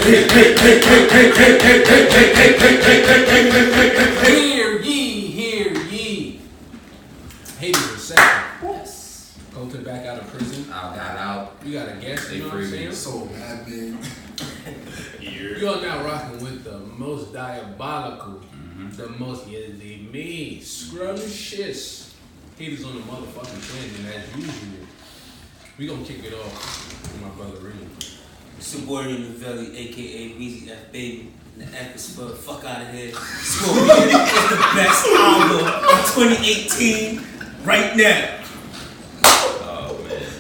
Hear ye. Haters are second. Yes. Colton back out of prison. I got out. You got a guest, you know what I'm saying? So bad, man. You are now rocking with the most diabolical, the most me, scrumptious haters on the motherfucking planet, and as usual, we gonna kick it off with my brother Reem. It's your boy Reemaveli, aka Weezy F Baby, and the F is for fuck out of here. Scorpion is the best album of 2018 right now. Oh man.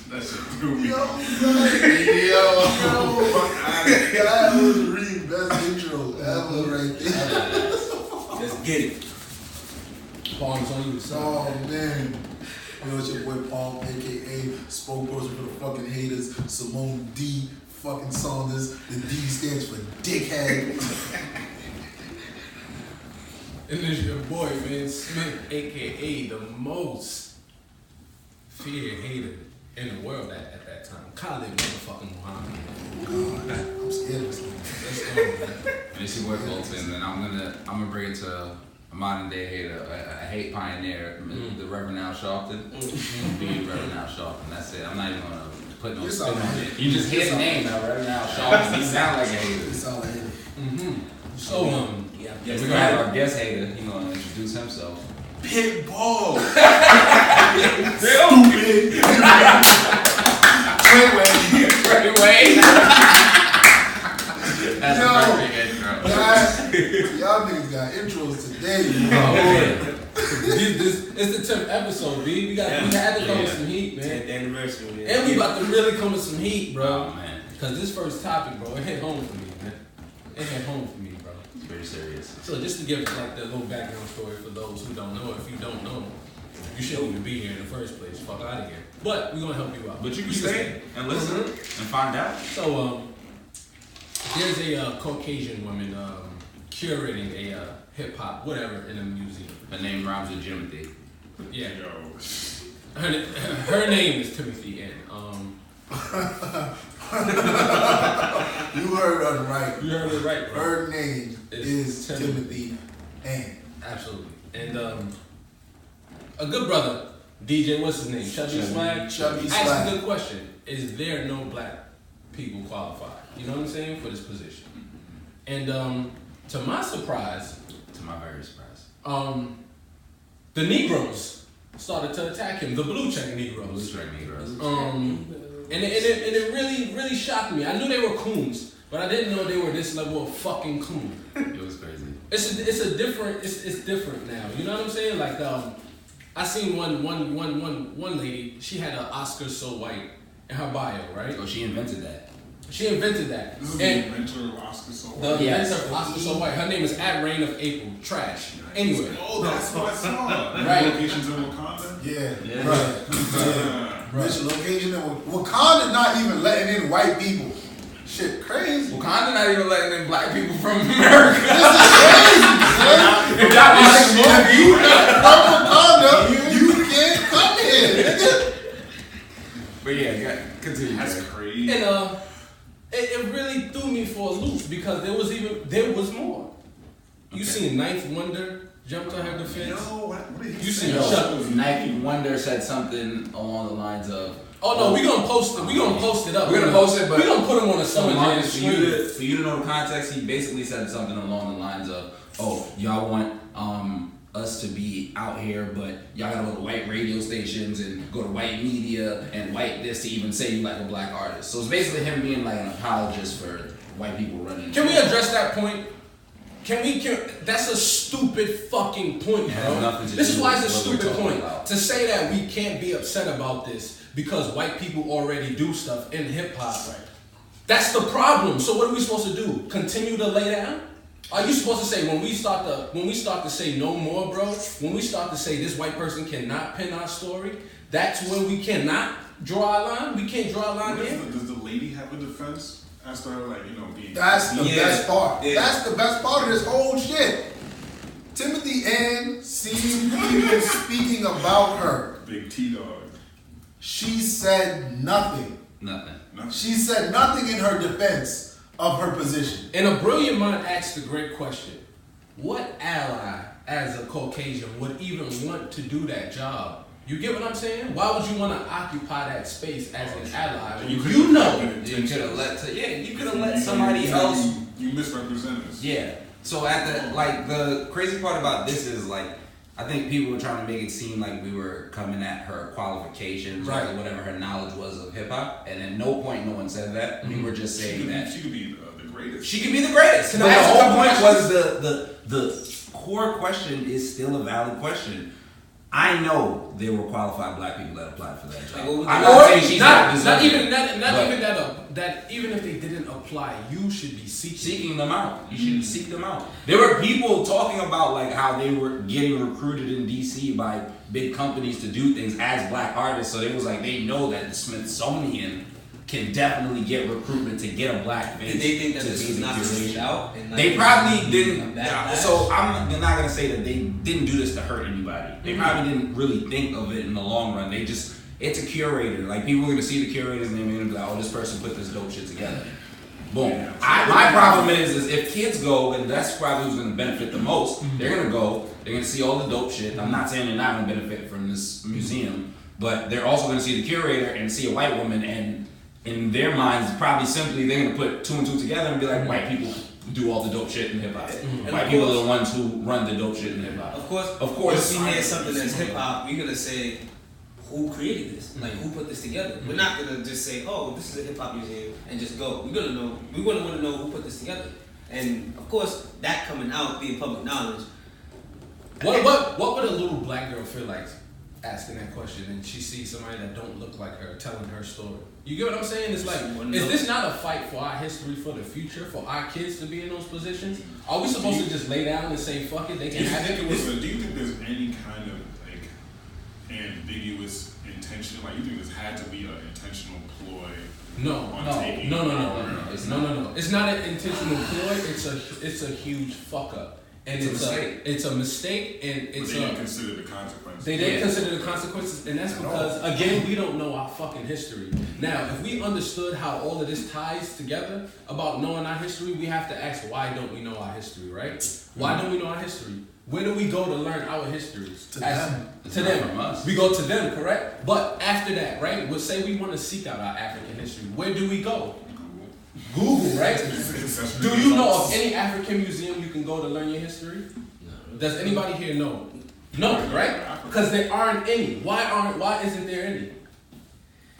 That shit threw me. Yo, that was Reem's best intro ever right there. Let's get it. Palms on you, son. Oh man. Yo, it's your boy Paul, aka spokesperson for the fucking haters, Simone D. fucking Saunders. The D stands for dickhead. And there's your boy, man, Smith, aka the most feared hater in the world at that time. Khalid motherfucking Muhammad. God, I'm scared of this nigga. Let's go, man. And it's your boy Colton, and I'm gonna bring it to a modern day hater, a hate pioneer, the Reverend Al Sharpton. Being Reverend Al Sharpton, that's it. I'm not even gonna put no spin on it. You just hear the name now, Reverend Al Sharpton. He sound like a hater. It's all a hater. So, Yeah, We're gonna have our guest hater. He gonna introduce himself. Pitbull. Stupid. Wait. That's Yo, a perfect intro. Y'all niggas got intros today, oh, bro. man. It's the 10th episode, B. We had to come with some heat, man. 10th anniversary, man. And we about to really come with some heat, bro. Oh man, Because this first topic, bro, it hit home for me, man. It hit home for me, bro. it's pretty serious. So just to give like the little background story for those who don't know, if you don't know, you shouldn't even be here in the first place. Fuck out of here. But we're gonna help you out. But you can stay and listen and find out. So there's a Caucasian woman curating a hip hop whatever in a museum. Her name rhymes with Jimothy. Yeah. Yo. Her name is Timothy N. You heard us right. You heard it right, bro. Her name is Timothy N. Absolutely. And a good brother, DJ, what's his name? Chubby Swag? Chubby asked Swag. a good question. Is there no black people qualified? You know what I'm saying? For this position. And to my surprise, To my very surprise. the Negroes started to attack him. The blue check Negroes. Blue check Negroes. And it really shocked me. I knew they were coons, but I didn't know they were this level of fucking coon. It was crazy. It's different now. You know what I'm saying? Like I seen one lady. She had an Oscar so white in her bio, right? Oh, she invented that. She invented that. This is the inventor of Oscar so The inventor of Oscar so white. Her name is @Rain of April. Trash. Anyway. Oh, that's what I saw. Right. Locations in Wakanda. Yeah, right. Rich location in Wakanda, not even letting in white people. Shit, crazy. Wakanda not even letting in black people from America. This is crazy, man. If y'all watch the If movie, you not from Wakanda, you can't come here, nigga. but yeah, continue. That's crazy. And it really threw me for a loop because there was more. You seen Ninth Wonder jump to her defense? Yo, what did he You say? seen Chuck? Nike Wonder said something along the lines of, Oh no, we gonna post it. We gonna post it up. We're gonna post it, but we gonna put him on a so summer jam Marcus, stream. for you to know the context, he basically said something along the lines of, "Oh, y'all want us to be out here, but y'all gotta go to white radio stations and go to white media and white this to even say you like a black artist." So it's basically him being like an apologist for white people running. Can we address that point? That's a stupid fucking point, It has bro. nothing to This do is why it's a with what we're stupid talking point. about. To say that we can't be upset about this because white people already do stuff in hip hop, right? That's the problem. So what are we supposed to do? Continue to lay down? Are you supposed to say when we start to say no more, bro? When we start to say this white person cannot pin our story, that's when we cannot draw a line. We can't draw a line here. Does the lady have a defense? As to her, like, being... That's the best part. Yeah. That's the best part of this whole shit. Timothy N. seen people speaking about her. Big T-Dog. She said nothing. Nothing. Nothing. She said nothing in her defense of her position. And a brilliant mind asked a great question. What ally, as a Caucasian, would even want to do that job? You get what I'm saying? Why would you want to occupy that space as an ally? You could have let somebody else. You misrepresented us. Yeah. So the crazy part about this is like, I think people were trying to make it seem like we were coming at her qualifications, right, or whatever her knowledge was of hip hop, and at no point no one said that. We were just saying that she could be the greatest. She could be the greatest. But the whole point was the core question is still a valid question. I know there were qualified black people that applied for that job. I'm not saying she's not even that. Even if they didn't apply, you should be seeking them out. You should seek them out. There were people talking about like how they were getting recruited in DC by big companies to do things as black artists. So they was like, they know that the Smithsonian can definitely get recruitment to get a black face. Did they think that this was not figured out? They probably didn't. So I'm not gonna say that they didn't do this to hurt anybody. They probably didn't really think of it in the long run. They just, it's a curator. Like people are gonna see the curators and they're gonna be like, oh, this person put this dope shit together. Boom. My problem is if kids go, and that's probably who's gonna benefit the most. They're gonna go. They're gonna see all the dope shit. I'm not saying they're not gonna benefit from this museum, but they're also gonna see the curator and see a white woman and. In their minds, probably simply they're gonna put two and two together and be like, white people do all the dope shit in hip hop. White people are the ones who run the dope shit in hip hop. Of course. If we hear something that's hip hop, we're gonna say, who created this? Like, who put this together? We're not gonna just say, oh, this is a hip hop museum and just go. We're gonna know. We want to know who put this together. And of course, that coming out being public knowledge. What would a little black girl feel like asking that question and she sees somebody that don't look like her telling her story? You get what I'm saying? It's like, is this not a fight for our history, for the future, for our kids to be in those positions? Are we supposed to just lay down and say, fuck it, they can have it? Do you think there's any kind of like ambiguous intention? Like, you think this had to be an intentional ploy? No. It's not an intentional ploy. It's a huge fuck up. And it's a mistake, and it's they didn't consider the consequences. They didn't consider the consequences, and that's because, again, we don't know our fucking history. Now, if we understood how all of this ties together about knowing our history, we have to ask, why don't we know our history, right? Why don't we know our history? Where do we go to learn our histories? To them. We go to them, correct? But after that, right, we'll say we want to seek out our African history. Where do we go? Google, right? Do you know of any African museum you can go to learn your history? No. Does anybody here know? No, right? Because there aren't any. Why isn't there any?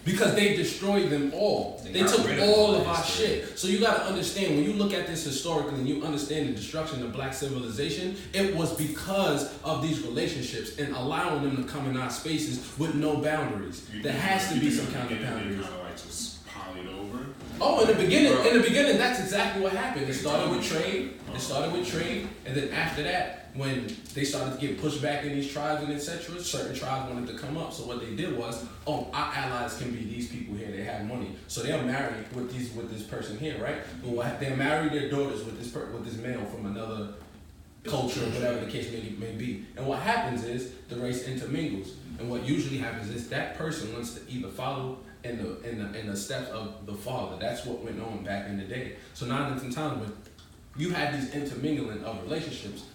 Because they destroyed them all. They took all of our shit. So you gotta understand, when you look at this historically and you understand the destruction of black civilization, it was because of these relationships and allowing them to come in our spaces with no boundaries. There has to be some kind of boundaries. Oh, in the beginning, that's exactly what happened. It started with trade. And then after that, when they started to get pushed back in these tribes and etc., certain tribes wanted to come up. So what they did was, our allies can be these people here. They have money, so they'll marry with this person here, right? But they'll marry their daughters with this male from another culture, whatever the case may be. And what happens is the race intermingles. And what usually happens is that person wants to either follow in the steps of the father. That's what went on back in the day. So now in times when you had these intermingling of relationships,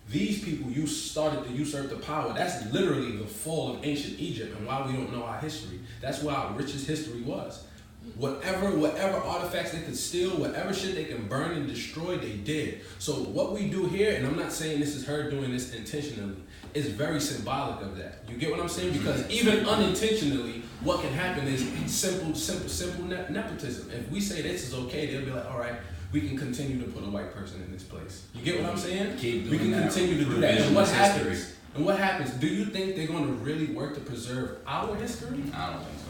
these people started to usurp the power. That's literally the fall of ancient Egypt and why we don't know our history. That's where our richest history was. Whatever artifacts they could steal, whatever shit they can burn and destroy, they did. So what we do here, and I'm not saying this is her doing this intentionally, is very symbolic of that. You get what I'm saying? Because even unintentionally, what can happen is simple nepotism. If we say this is okay, they'll be like, all right, we can continue to put a white person in this place. You get what I'm saying? We can continue to do that. And what happens? And what happens? Do you think they're going to really work to preserve our history? I don't think so.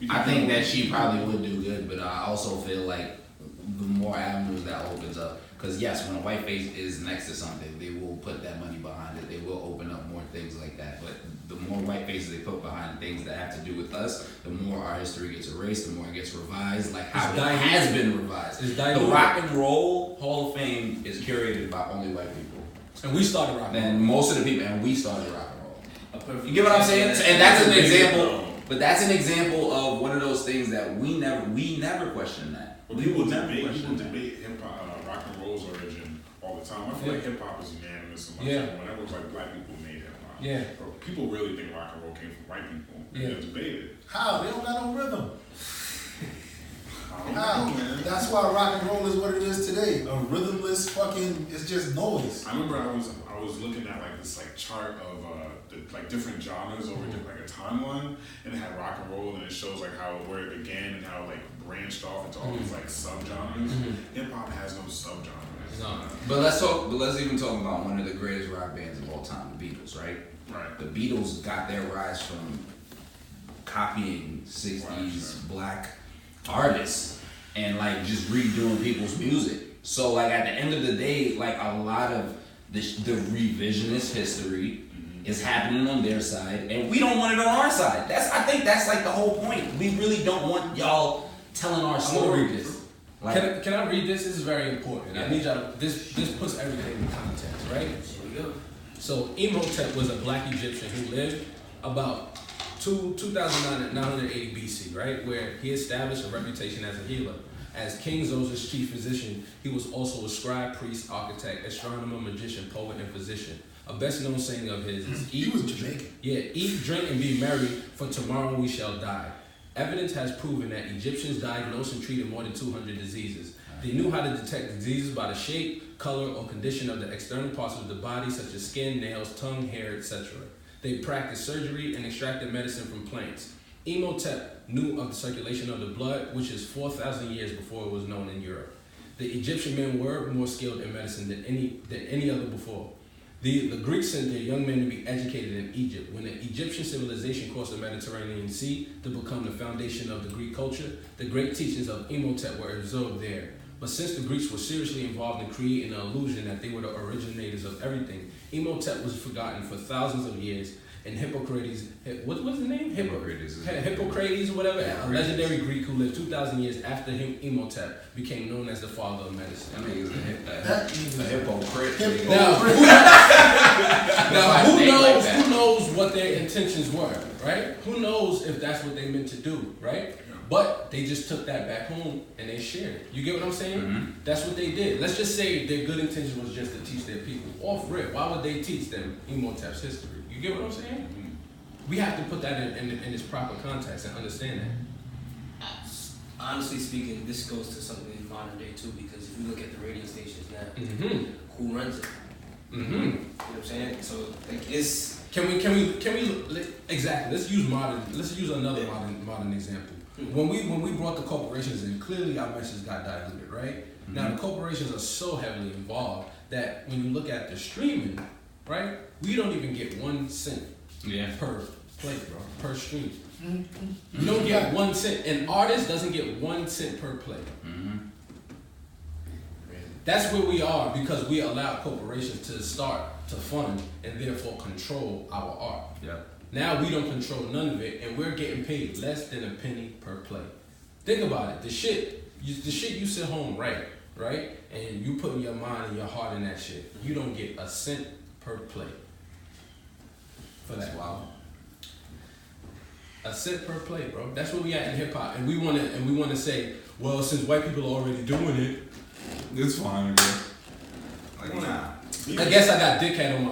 I think that she probably would do good, but I also feel like the more avenues that opens up, because yes, when a white face is next to something, they will put that money behind it. They will open up more things like that. But the more white faces they put behind things that have to do with us, the more our history gets erased, the more it gets revised, like how it has been revised. The Rock and Roll Hall of Fame is curated by only white people. And we started rock and roll. And most of the people, and we started rock and roll. You get what I'm saying? And that's an example. But that's an example of one of those things that we never question that. But people debate hip hop, rock and roll's origin all the time. I feel like hip hop is unanimous amongst everyone. Whenever it was like black people made hip hop. Yeah. But people really think rock and roll came from white people. Yeah. They debate it. How? They don't got no rhythm. I don't How? know, man. That's why rock and roll is what it is today. A rhythmless fucking, it's just noise. I remember I was looking at like this like chart of like different genres over like a timeline, and it had rock and roll, and it shows like where it began and how it like branched off into all these like subgenres. Hip hop has no subgenres. No. But let's even talk about one of the greatest rock bands of all time, the Beatles, right? Right. The Beatles got their rise from copying 60s black artists and like just redoing people's music. So like at the end of the day, like a lot of the revisionist history is happening on their side, and we don't want it on our side. I think that's like the whole point. We really don't want y'all telling our story. Like, Can I read this? This is very important. Yeah. I need y'all. This puts everything in context, right? Here we go. So Imhotep was a black Egyptian who lived about 2,980 BC, right? Where he established a reputation as a healer. As King Zoser's chief physician, he was also a scribe, priest, architect, astronomer, magician, poet, and physician. A best-known saying of his is, He was Jamaican. Yeah, eat, drink, and be merry, for tomorrow we shall die. Evidence has proven that Egyptians diagnosed and treated more than 200 diseases. They knew how to detect diseases by the shape, color, or condition of the external parts of the body, such as skin, nails, tongue, hair, etc. They practiced surgery and extracted medicine from plants. Imhotep knew of the circulation of the blood, which is 4,000 years before it was known in Europe. The Egyptian men were more skilled in medicine than any other before. The Greeks sent their young men to be educated in Egypt. When the Egyptian civilization crossed the Mediterranean Sea to become the foundation of the Greek culture, the great teachings of Imhotep were observed there. But since the Greeks were seriously involved in creating the illusion that they were the originators of everything, Imhotep was forgotten for thousands of years. And Hippocrates, what's his name? Hippocrates or whatever, a legendary Greek who lived 2,000 years after him, Imhotep, became known as the father of medicine. I mean, he's a hypocrite. Now, who knows what their intentions were, right? Who knows if that's what they meant to do, right? But they just took that back home and they shared it. You get what I'm saying? Mm-hmm. That's what they did. Let's just say their good intention was just to teach their people. Off rip, why would they teach them Imhotep's history? You get what I'm saying? Mm-hmm. We have to put that in its proper context and understand that. Honestly speaking, this goes to something in modern day too, because if you look at the radio stations now, who runs it? You know what I'm saying? So like it's Can we exactly? Let's use another modern example. When we brought the corporations in, clearly our message got diluted, right? Now the corporations are so heavily involved that when you look at the streaming, right, we don't even get 1 cent per play, bro, per stream. You don't get 1 cent. An artist doesn't get 1 cent per play. That's where we are because we allow corporations to start to fund and therefore control our art. Now we don't control none of it, and we're getting paid less than a penny per play. Think about it. The shit you sit home right, and you put your mind and your heart in that shit. You don't get a cent per play for that. Wow. A cent per play, bro. That's where we at in hip hop, and we wanna say, well, since white people are already doing it, It's fine, bro. Like, nah. I guess I got dickhead on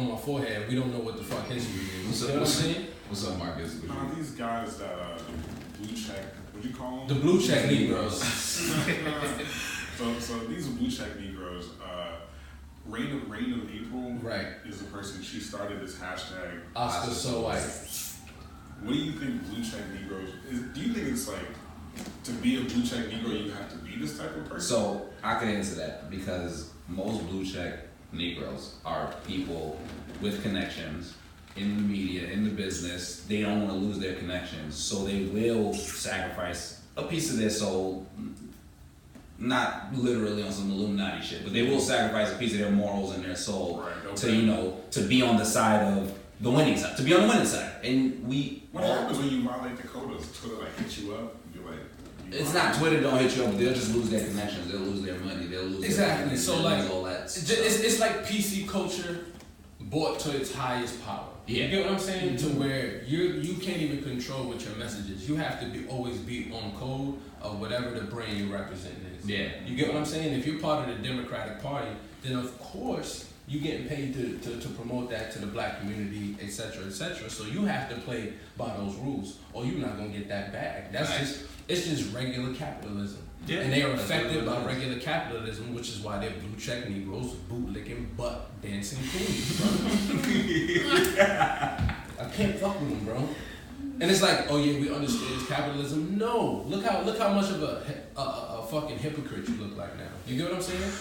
my forehead. We don't know what the fuck history is. You know what I'm saying? What's up, Marcus? These guys that the blue check, what do you call them? The blue check Negroes. So these blue check Negroes, Rain of April, Right. is the person. She started this hashtag. Oscar so white. What do you think blue check Negroes is? Do you think it's like to be a blue check Negro you have to be this type of person? So I can answer that because most blue check Negroes are people with connections in the media, in the business. They don't want to lose their connections, so they will sacrifice a piece of their soul. Not literally on some Illuminati shit, but they will sacrifice a piece of their morals and their soul to be on the side of the winning side, to be on the winning side. And what happens when you violate the quotas? Twitter like hit you up? You're like, it's not Twitter don't hit you up. They'll just lose their connections. They'll lose their money. They'll lose Exactly. Their So like, all that. it's like PC culture, brought to its highest power. You get what I'm saying? To where you can't even control what your message is. You have to always be on code of whatever the brand you're representing is. Yeah. You get what I'm saying? If you're part of the Democratic Party, then of course you're getting paid to promote that to the black community, etc., etc. So you have to play by those rules, or you're not gonna get that bag. It's just regular capitalism. Yeah. And they are affected by regular capitalism, which is why they're blue check Negroes, bootlicking, butt dancing queens, bro. I can't fuck with them, bro. And it's like, oh yeah, we understand it's capitalism. No, look how much of a fucking hypocrite you look like now. You get what I'm saying?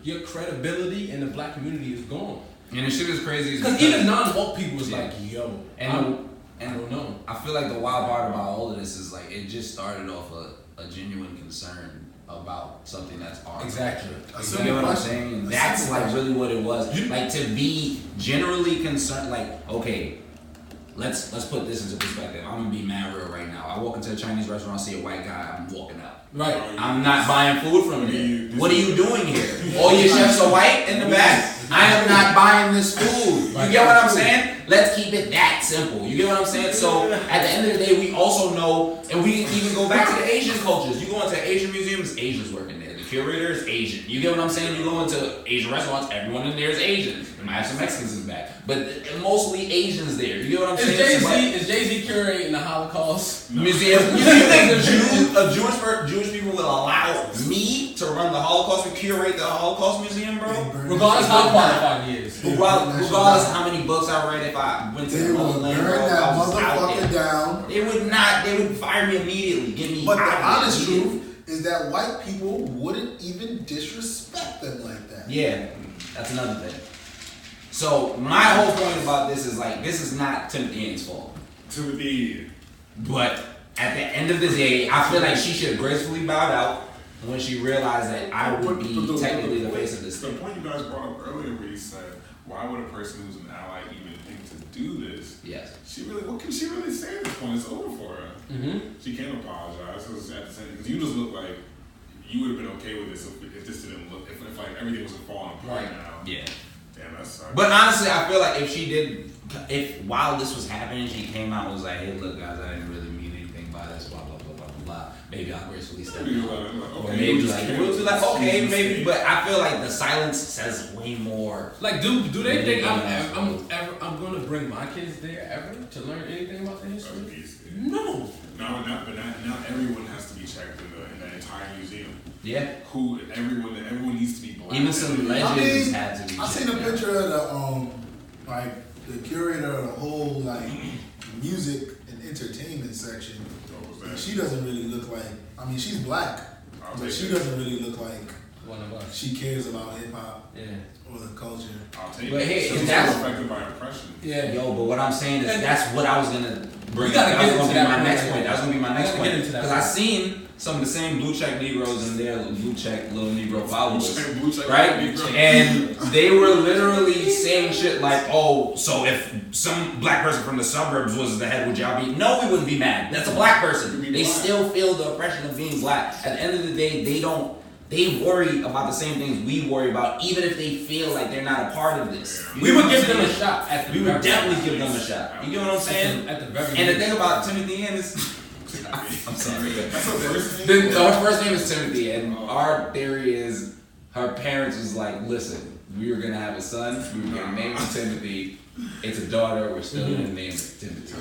Your credibility in the black community is gone. And the shit is crazy. Because even non-woke people is like, yo, I don't know. I feel like the wild part about all of this is like it just started off a genuine concern about something that's art. Exactly. You get what I'm saying? And that's like really what it was. Like to be generally concerned, like, okay, let's put this into perspective. I'm gonna be mad real right now. I walk into a Chinese restaurant, see a white guy, I'm walking out. Right. I'm not buying food from you. What are you doing here? All your chefs are white in the back? I am not buying this food. You get what I'm saying? Let's keep it that simple. You get what I'm saying? So at the end of the day, we also know, and we even go back to the Asian cultures. You go into Asian museums, Asians working there. The curator is Asian. You get what I'm saying? You go into Asian restaurants, everyone in there is Asian. You might have some Mexicans in the back, but mostly Asians there. You get what I'm saying? Is Jay-Z curating the Holocaust museum? You think Jewish people will allow me to run the Holocaust, curate the Holocaust museum, bro? Regardless how qualified he is. Regardless of how many books I read, if I went to the motherland, bro, I was out there. Down. They would fire me immediately. Get me. But the honest truth is that white people wouldn't even disrespect them like that. Yeah, that's another thing. So my whole point about this is like, this is not Timothy Annie's fault. Timothy. But at the end of the day, I feel like she should have gracefully bowed out when she realized that I would be technically the face of this thing. The point you guys brought up earlier where you said, why would a person who's an ally even think to do this? Yes. What can she really say at this point? It's over for her. Mm-hmm. She can't apologize. Because you just look like you would have been okay with this if this didn't look, if like everything was falling apart now. Yeah. Damn, that sucks. But honestly, I feel like if while this was happening, she came out and was like, hey, look, guys, I didn't really mean anything by this, blah, blah, blah, blah, blah, blah. Maybe I'll gracefully step down. Or maybe we'll be like, okay, maybe. But I feel like the silence says way more. Like, do they think I'm going to bring my kids there ever to learn anything about the history? No. But not everyone has to be checked in the entire museum. Yeah. Everyone needs to be black. Even some legends had to be. I seen a picture of the curator of the whole like music and entertainment section. She doesn't really look like. I mean, she's black, but she doesn't really look like one of us. She cares about hip hop. Yeah. Or the culture. I'll take but it. hey, She's that's affected by oppression. Yeah. Yo, but what I'm saying is that's what I was gonna bring. That was gonna be my next point. That was gonna be my next point. Because I seen some of the same blue check Negroes in there, blue check little Negro followers, right? And they were literally saying shit like, "Oh, so if some black person from the suburbs was the head, would y'all be?" No, we wouldn't be mad. That's a black person. They still feel the oppression of being black. At the end of the day, they worry about the same things we worry about, even if they feel like they're not a part of this. We would give them a shot. We would definitely give them a shot. You get what I'm saying? At the very and the thing about Timothy Ann is, I'm sorry. That's her first name? Her first name is Timothy, and our theory is her parents was like, listen, we were going to have a son, we were going to name him Timothy. It's a daughter, we're still going to name it Timothy.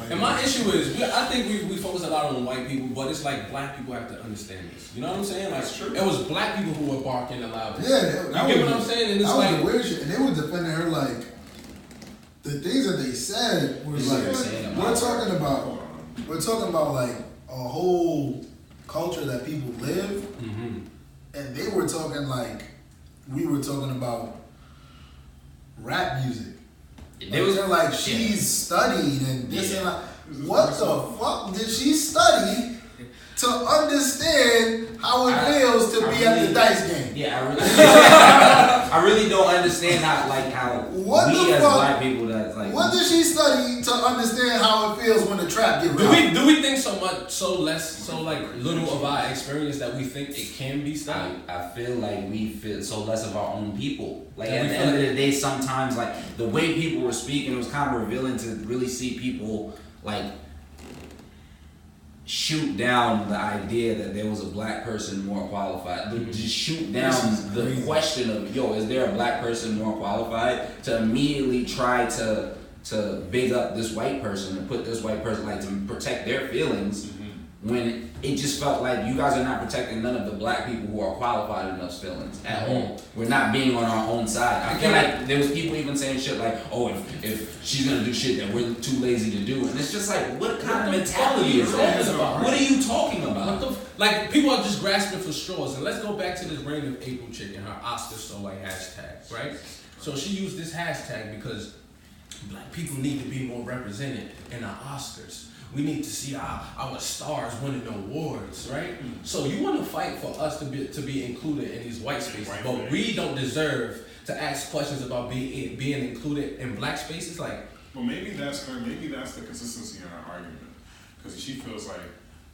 And my issue is, I think we focus a lot on white people, but it's like black people have to understand this. You know what I'm saying? Like, it was black people who were barking aloud. Yeah, you get what I'm saying? And it's like the weird shit. And they were defending her like the things that they said was like we're talking about like a whole culture that people live, and they were talking like we were talking about rap music. They're like she's studied and this and like, what the fuck did she study to understand how it feels to be at the dice game? Yeah, I really don't understand how. What What we the as fuck? black people that's like. What did she study to understand how it feels when the trap get robbed? Do we think so little of our experience that we think it can be studied? I feel like we feel so less of our own people. Like Yeah, at we the feel end of like- the day, sometimes like the way people were speaking, it was kind of revealing to really see people like shoot down the idea that there was a black person more qualified. Just shoot down the question of, yo, is there a black person more qualified? To immediately try to big up this white person and put this white person, like, to protect their feelings, when it just felt like you guys are not protecting none of the black people who are qualified enough's feelings at all. We're not being on our own side. I feel like there was people even saying shit like, oh, if she's gonna do shit that we're too lazy to do, and it's just like, what kind of mentality is that? What are you talking about? Like, people are just grasping for straws. And let's go back to this Reign of April chick and her Oscar so white hashtag, right? So she used this hashtag because black people need to be more represented in our Oscars. We need to see our stars winning awards, right? So you want to fight for us to be included in these white spaces, but we don't deserve to ask questions about being included in black spaces, like. Well, maybe that's her. Maybe that's the consistency in her argument, because she feels like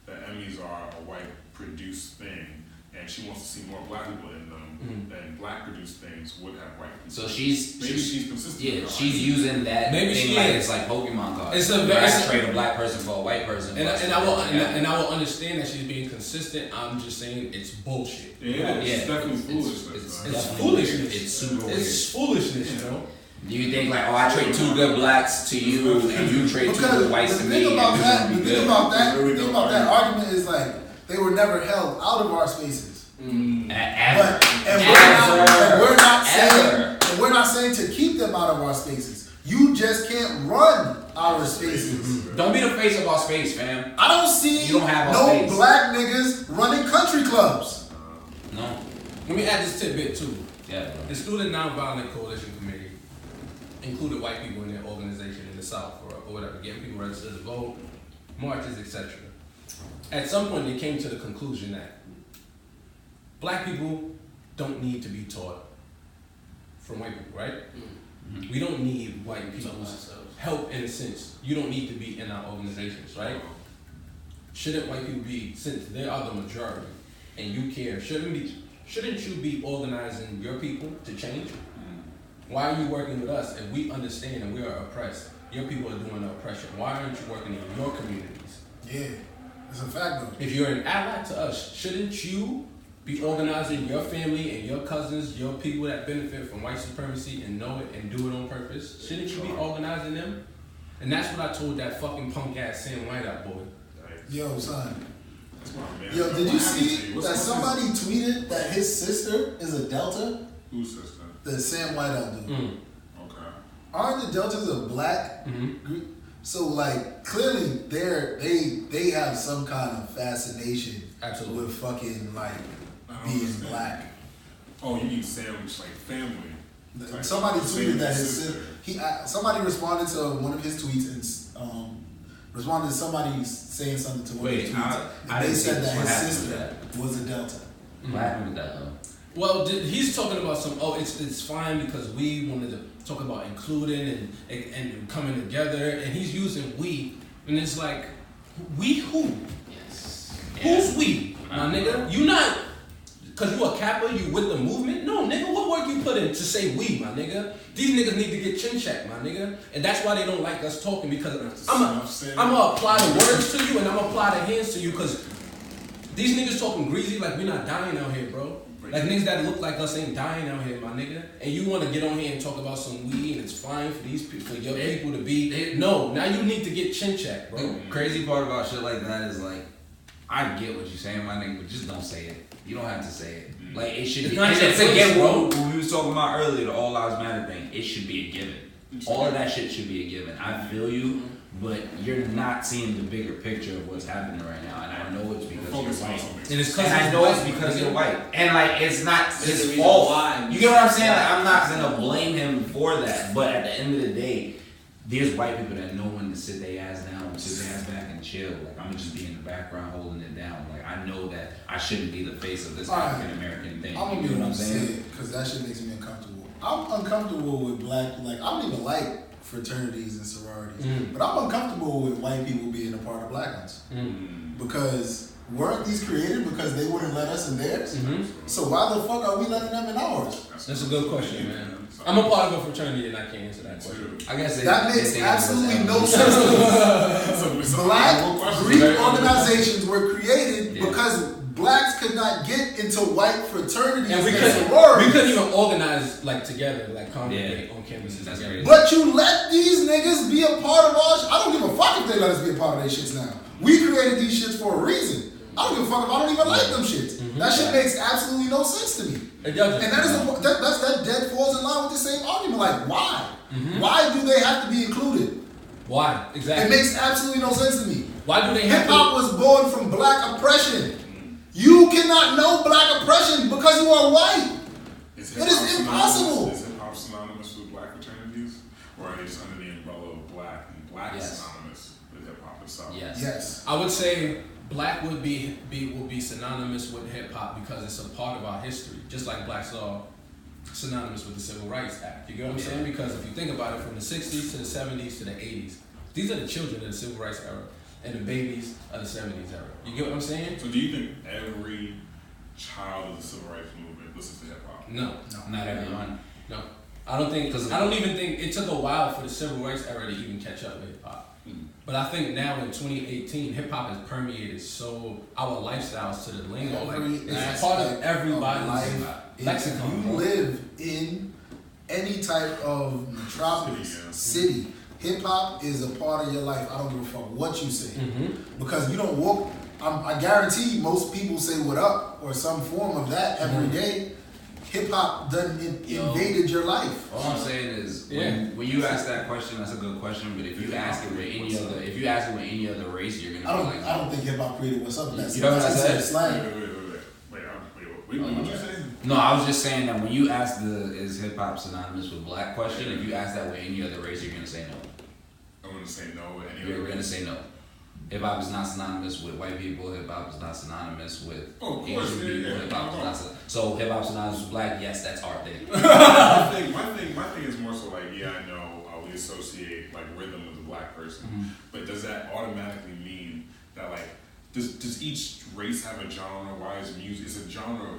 the Emmys are a white-produced thing, and she wants to see more black people in them, and black-produced things would have white people. So she's consistent. Yeah, she's using that Maybe thing she like is. it's like Pokemon cards. It's I trade a black person for a white person. And I will understand that she's being consistent. I'm just saying it's bullshit. Yeah, it's definitely foolishness. It's foolishness. It's super weird. It's foolishness, you know. Do you think like, oh, I trade 2 good blacks to you, and you trade 2 good whites to me, The and thing about that argument is like they were never held out of our spaces. We're not saying to keep them out of our spaces. You just can't run our spaces. Don't be the face of our space, fam. I don't see You don't have no our space. black niggas running country clubs. No. Let me add this tidbit too. Yeah. The Student Nonviolent Coalition Committee included white people in their organization in the South or whatever, getting people registered to vote, marches, etc. At some point, they came to the conclusion that black people don't need to be taught from white people, right? We don't need white people's help in a sense. You don't need to be in our organizations, right? Shouldn't white people be, since they are the majority and you care, shouldn't you be organizing your people to change? Why are you working with us if we understand and we are oppressed? Your people are doing the oppression. Why aren't you working in your communities? Yeah, it's a fact though. If you're an ally to us, shouldn't you be organizing your family and your cousins, your people that benefit from white supremacy and know it and do it on purpose? Shouldn't you be organizing them? And that's what I told that fucking punk ass Sam Whiteout boy. Yo, son. Man. Yo, did you see that somebody tweeted that his sister is a Delta? Whose sister? The Sam Whiteout dude. Okay. Aren't the Deltas a black group? So like clearly they have some kind of fascination with fucking like being black. Oh, you mean sandwich like family? Like Somebody tweeted that his sister. somebody responded to one of his tweets and responded to somebody saying something to one of his tweets. And they said that his sister was a Delta. What happened with that? Well, he's talking about it's fine because we wanted to talk about including and coming together, and he's using we, and it's like, we who? Yes. Who's we? My nigga, you not, cause you a Kappa, you with the movement? No, nigga, what work you put in to say we, my nigga? These niggas need to get chin checked, my nigga, and that's why they don't like us talking, because I'm gonna apply the words to you and I'm gonna apply the hands to you, cause these niggas talking greasy like we not dying out here, bro. Like niggas that look like us ain't dying out here, my nigga. And you want to get on here and talk about some weed and it's fine for these people, for your people to be. No, now you need to get chin checked, bro. The crazy part about shit like that is like, I get what you're saying, my nigga, but just don't say it. You don't have to say it. Like it should be. It's again, bro. What we was talking about earlier, the All Lives Matter thing. It should be a given. All of that shit should be a given. I feel you, but you're not seeing the bigger picture of what's happening right now. And I know it's because you're white. And I know it's because you're white. And like, it's not his fault. You get what I'm saying? Like, I'm not gonna blame him for that. But at the end of the day, there's white people that know when to sit their ass down, sit their ass back and chill. Like, I'm just be in the background holding it down. Like, I know that I shouldn't be the face of this African American thing. I'm You gonna know what I'm saying? because that shit makes me uncomfortable. I'm uncomfortable with black. Like I don't even like fraternities and sororities, but I'm uncomfortable with white people being a part of black ones because weren't these created because they wouldn't let us in theirs? So why the fuck are we letting them in ours? That's a good question, man. I'm a part of a fraternity and I can't answer that question. I guess that makes absolutely no sense to me. Black Greek organizations were created because blacks could not get into white fraternities and sororities. We couldn't even organize like together, like congregate on campuses together. But you let these niggas be a part of our shit. I don't give a fuck if they let us be a part of their shits now. We created these shits for a reason. I don't give a fuck if I don't even like them shits. That shit makes absolutely no sense to me. It doesn't. And that dead falls in line with the same argument. Like, why? Why do they have to be included? Why? Exactly. It makes absolutely no sense to me. Why do they have Hip hop was born from black oppression. You cannot know black oppression because you are white. It is impossible. Is hip hop synonymous with black fraternities? Or are they just under the umbrella of black and black is synonymous with hip hop itself? Yes. I would say black would be synonymous with hip hop because it's a part of our history, just like blacks are synonymous with the Civil Rights Act. You get what I'm saying? Because if you think about it, from the 60s to the 70s to the 80s, these are the children of the Civil Rights era and the babies of the 70s era. You get what I'm saying? So do you think every child of the Civil Rights movement listens to hip hop? No, not everyone. No, I don't think. I don't even think it took a while for the Civil Rights era to even catch up with hip hop. But I think now in 2018, hip hop has permeated our lifestyles to the lingo. Like it's part of everybody's life. Lexicon. If you live in any type of metropolis, city, hip hop is a part of your life. I don't give a fuck what you say. Because you don't walk, I guarantee most people say what up or some form of that every day. Hip hop done invaded your life. All I'm saying is when you ask that question, that's a good question. But if you ask it with any other race, you're gonna. I don't think hip hop created what's up. That's you know what I said? Slang. Wait, what did you say? No, I was just saying that when you ask is hip hop synonymous with black question, if you ask that with any other race, you're gonna say no. I'm gonna say no with any other race. You're gonna say no. Hip hop is not synonymous with white people. Hip hop is not synonymous with Asian people. Hip hop is not so hip hop synonymous with black. Yes, that's our thing. my thing is more so like I know we associate like rhythm with a black person, but does that automatically mean that like does each race have a genre? Why is music? Is a genre?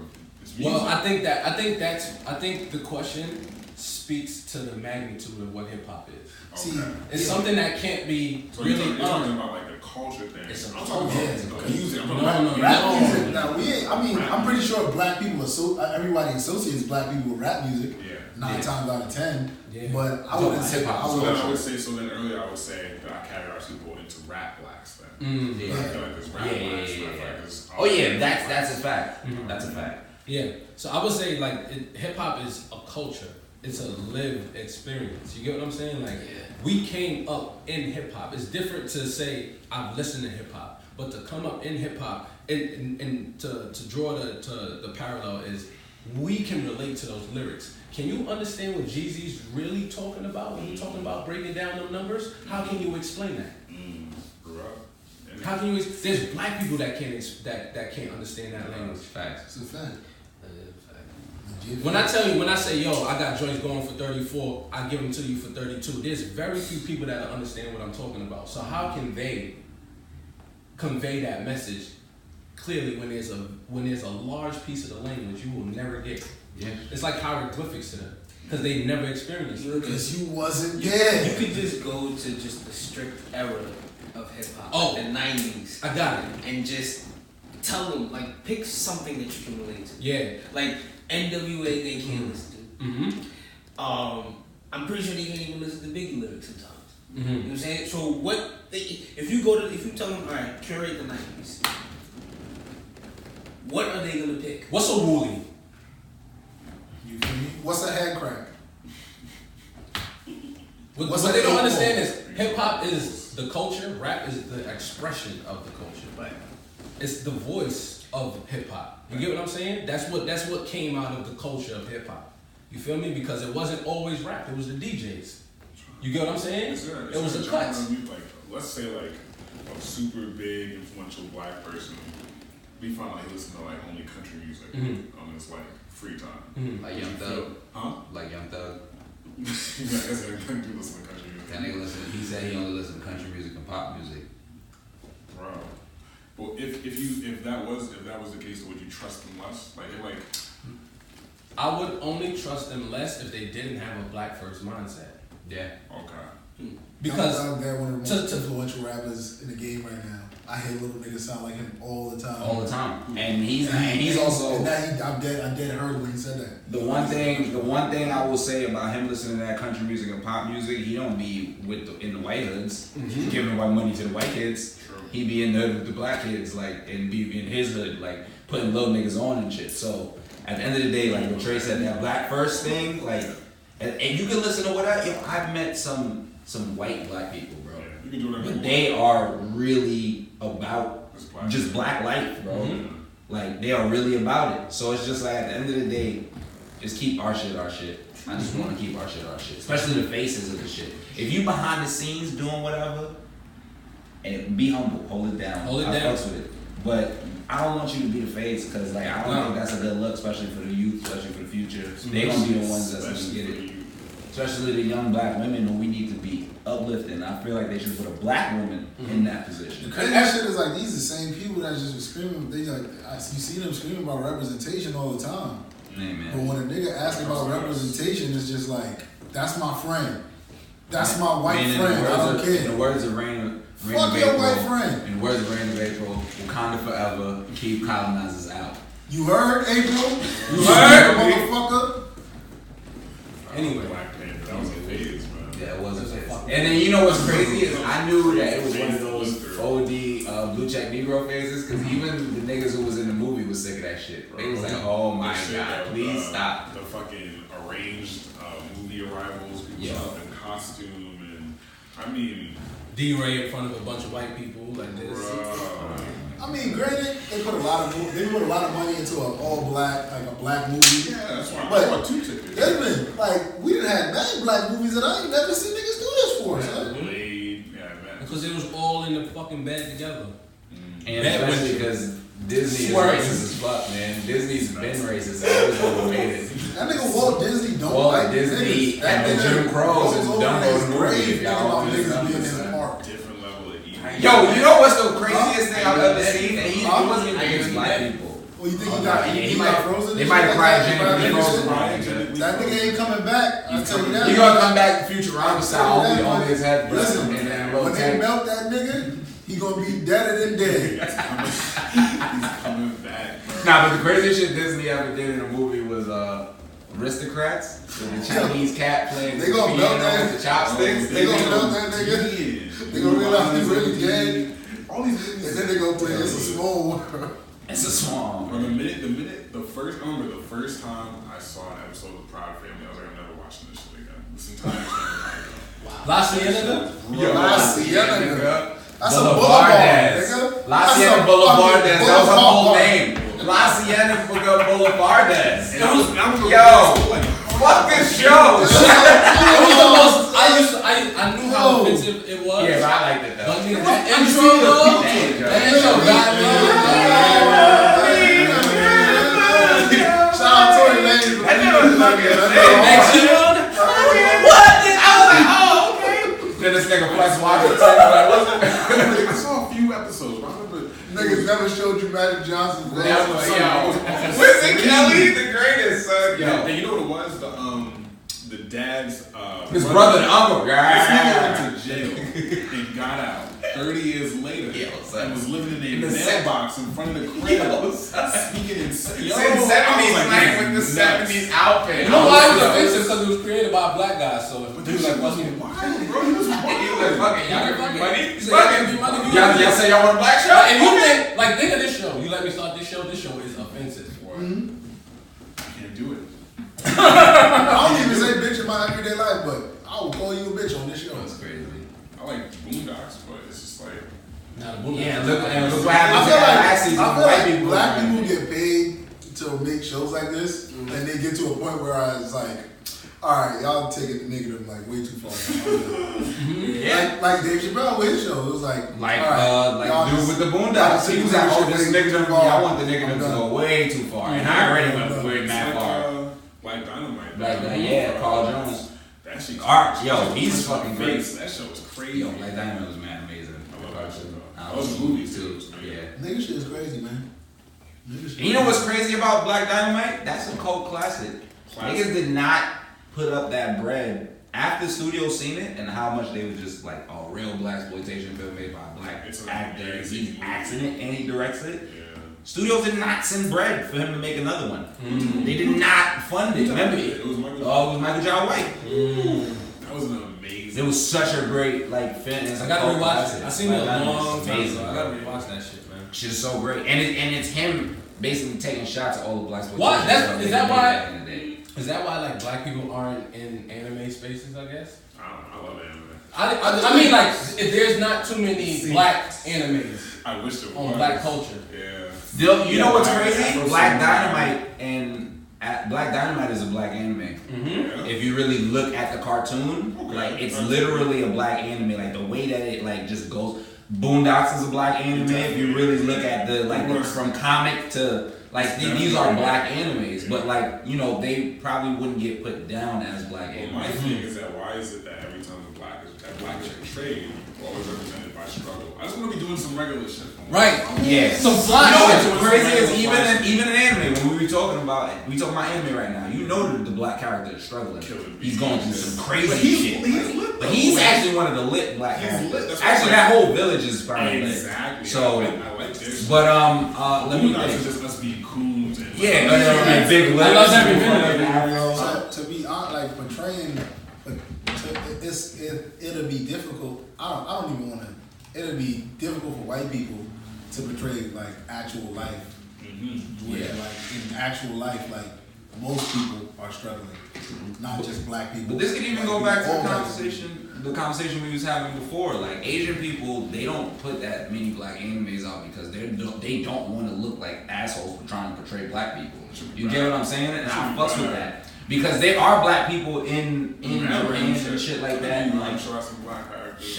It's music. Well, I think the question speaks to the magnitude of what hip hop is. See, it's something that can't be so really. You're talking about like a culture thing. It's a I'm culture. talking about music. Rap music. Now I'm pretty sure black people everybody associates black people with rap music. 9 times out of 10. Yeah. But I wouldn't say hip hop. So then earlier I would say that I categorize people into rap blacks then. I feel like there's rap blacks. That's a fact. That's a fact. Yeah. So I would say like hip hop is a culture. It's a lived experience. You get what I'm saying? Like we came up in hip hop. It's different to say I've listened to hip hop, but to come up in hip hop and to draw the parallel is we can relate to those lyrics. Can you understand what Jeezy's really talking about when he's talking about breaking down them numbers? How can you explain that? How can you? There's black people that can't understand that language. Facts. It's a fact. When I say, yo, I got joints going for 34, I give them to you for 32. There's very few people that understand what I'm talking about. So how can they convey that message clearly when there's a large piece of the language you will never get? Yeah. It's like hieroglyphics to them because they've never experienced it. Because you wasn't there. You could just go to just the strict era of hip hop, the 90s. I got it. And just tell them, like, pick something that you can relate to. Yeah. Like NWA, they can't listen to. I'm pretty sure they can't even listen to Biggie lyrics sometimes. You know what I'm saying? So if you tell them, all right, curate the 90s, what are they gonna pick? What's a woolly? What's a head crack? What they don't understand is hip hop is the culture, rap is the expression of the culture. Right. It's the voice of hip hop. You get what I'm saying? That's what came out of the culture of hip hop. You feel me? Because it wasn't always rap. It was the DJs. You get what I'm saying? It was the cuts. Like, let's say like a super big influential black person we found out he listened to like only country music on his like free time. Like Young Thug. Huh? Like Young Thug. Yeah, I guess I do listen to country music. That nigga listen. He said he only listened to country music and pop music. Bro. Well, if that was the case, would you trust them less? I would only trust them less if they didn't have a black first mindset. Yeah. Okay. Because they're one of the most influential rappers in the game right now. I hear little niggas sound like him all the time. All the time. And he's also. And now I dead heard when he said that. The one thing I will say about him listening to that country music and pop music, he don't be in the white hoods, giving away money to the white kids. True. He be in the hood with the black kids, like, and be in his hood, like putting little niggas on and shit. So at the end of the day, like what Trey said, that black first thing, like, and you can listen to whatever. Yo, I've met some white black people, bro. Yeah, you can do whatever. But they are really about just black life, bro. Like, they are really about it. So it's just like, at the end of the day, just keep our shit our shit. I just want to keep our shit our shit. Especially the faces of the shit. If you behind the scenes doing whatever, and be humble, hold it down. Hold it down. I fucks with it. But I don't want you to be the face, because like, I don't think that's a good look, especially for the youth, especially for the future. They gonna be the ones that's gonna get it. Especially the young black women who we need to be uplifting. I feel like they should put a black woman in that position. And that shit is like, these are the same people that just be screaming. They like, you see them screaming about representation all the time. Hey, man. But when a nigga asks about representation, it's just like, that's my friend. That's my white friend. I don't care. In the words of Rain Fuck your white friend. In the words of Rain of April, Wakanda forever, keep colonizers out. You heard, April? You heard, motherfucker? Anyway. Black Panther, that was a phase, man. Yeah, it was a phase. And then you know what's crazy is I knew that it was one of those OD blue check Negro phases, because even the niggas who was in the movie was sick of that shit. They was like, oh my god, please stop. The fucking arranged movie arrivals, people up in costume, and I mean, D-Ray in front of a bunch of white people like this. I mean, granted, they put a lot of money into an all black, like a black movie. Yeah, that's why I But bought 2 tickets. there's been like, we done had many black movies that I ain't never seen niggas do this for, son. Man. Because it was all in the fucking bed together. And especially because Disney is racist as fuck, man. Disney's been racist. They always overrated. That nigga Walt Disney don't Walt like Disney niggas. and the Jim Crows and Dumbo is movie. great. If y'all About don't niggas understand being in that. the park. Different level of evil. Yo, you know what's the craziest thing I've ever seen? And he wasn't even against black people. Well, you think he got frozen? They might have cryogenic frozen. That nigga ain't coming back. I'll tell you that. He gonna come back Futurama style, only his head. Listen, and then when they melt that nigga, he gonna be deader than dead. He's coming back. Nah, but the craziest shit Disney ever did in a movie was Aristocrats with the Chinese cat playing They gonna melt that with the chopsticks. They gonna melt that nigga. They gonna realize he's really dead. All these movies. And then they gonna play It's a Small World. It's a swamp. Or the first time I saw an episode of Proud Family, I was like, I'm never watching this shit again. This entire thing. La Cienega? La Cienega. That's a Boulevard boulevard, Dance. nigga. La Cienega Boulevard Dance. That was her whole name. La Cienega Boulevard Dance. Yo, fuck this show. It was the most. I knew how offensive it was. Yeah, but I liked it though. But nigga, that intro though, that intro got me. Shout out to Tory Lanez. That nigga was fucking Next year, what? I was like, oh, okay. Then this nigga Flex watching it. I saw a few episodes. I remember Niggas never showed you Magic Johnson's face. Winston Kelly, the greatest, son. Yo, and you know what it was? The dad's his brother and uncle, This guys. nigga went to jail and got out 30 years later and was living in a mailbox in front of the crib, speaking in Saying 70s slang with the 70s outfit. you know why it was offensive? Because it was created by a black guy. So if he was like, wild, bro. He was wild. He was like, fuck it, y'all give me money. money. Y'all say y'all want a black show? And you think, like, think of this show. You let me start this show. This show is offensive. I can't do it. I don't even say bitch in my everyday life, but I will call you a bitch on this show. That's crazy. I like Boondocks, but it's just like Not a bullet. Yeah, look what happened I to feel last season. like White people black people get paid to make shows like this, and they get to a point where I was like, all right, y'all take it negative like way too far. Yeah. Like Dave Chappelle with his show, it was like all right, like dude with the Boondocks. He was like, oh, this negative. I want the negative to go way too far, and I already went that far. Like Dynamite. Yeah, Carl Jones. That shit. Yo, he's fucking great. That show was crazy. Yo, like Dynamite was mad amazing. I love that shit though. I Those movies too. Yeah. Nigga shit is crazy, man. You know what's crazy about Black Dynamite? That's a cult classic. Niggas did not put up that bread after the studio seen it and how much they was just like a real blaxploitation film made by a black actor. He acts in it and he directs it. Yeah. Studios did not send bread for him to make another one. They did not fund it. Remember? It was Michael John White. That was an amazing. It was such a great like film. I gotta rewatch it. I seen it a long time ago. I gotta rewatch that shit, man. Shit is so great, and it's him basically taking shots at all the blaxploitation. What? Is that why? Back in the day. Is that why like black people aren't in anime spaces? I guess. I love anime. I mean, like, if there's not too many black animes I wish there was. on black culture. Yeah. You know what's crazy? Black Dynamite is a black anime. Mm-hmm. If you really look at the cartoon, like it's literally a black anime. Like the way that it like just goes. Boondocks is a black anime. If you really look at the from comic to like these are black animes, but like you know they probably wouldn't get put down as black animes. My thing is that why is it that every time the black is portrayed, we're always represented by struggle? I just want to be doing some regular shit. Right. Yeah. Some fly. You know what's crazy is even in anime when we talking about anime right now. You know the black character is struggling. He's going through some crazy shit. But he's actually one of the lit black characters. Actually, that whole village is probably lit. Exactly. So, I like this. but let me think. think. Just us being coons and like big lips. I love every minute. So to be honest, like portraying, it'll be difficult. I don't even want to. It'll be difficult for white people to portray like actual life. Where like in actual life, like most people are struggling, not just black people. But this can even go back to the conversation we was having before. Like Asian people, they don't put that many black animes out because they don't want to look like assholes for trying to portray black people. You get what I'm saying? And I fucks with that. Because there are black people in Japan and shit like that. I'm sure some black characters.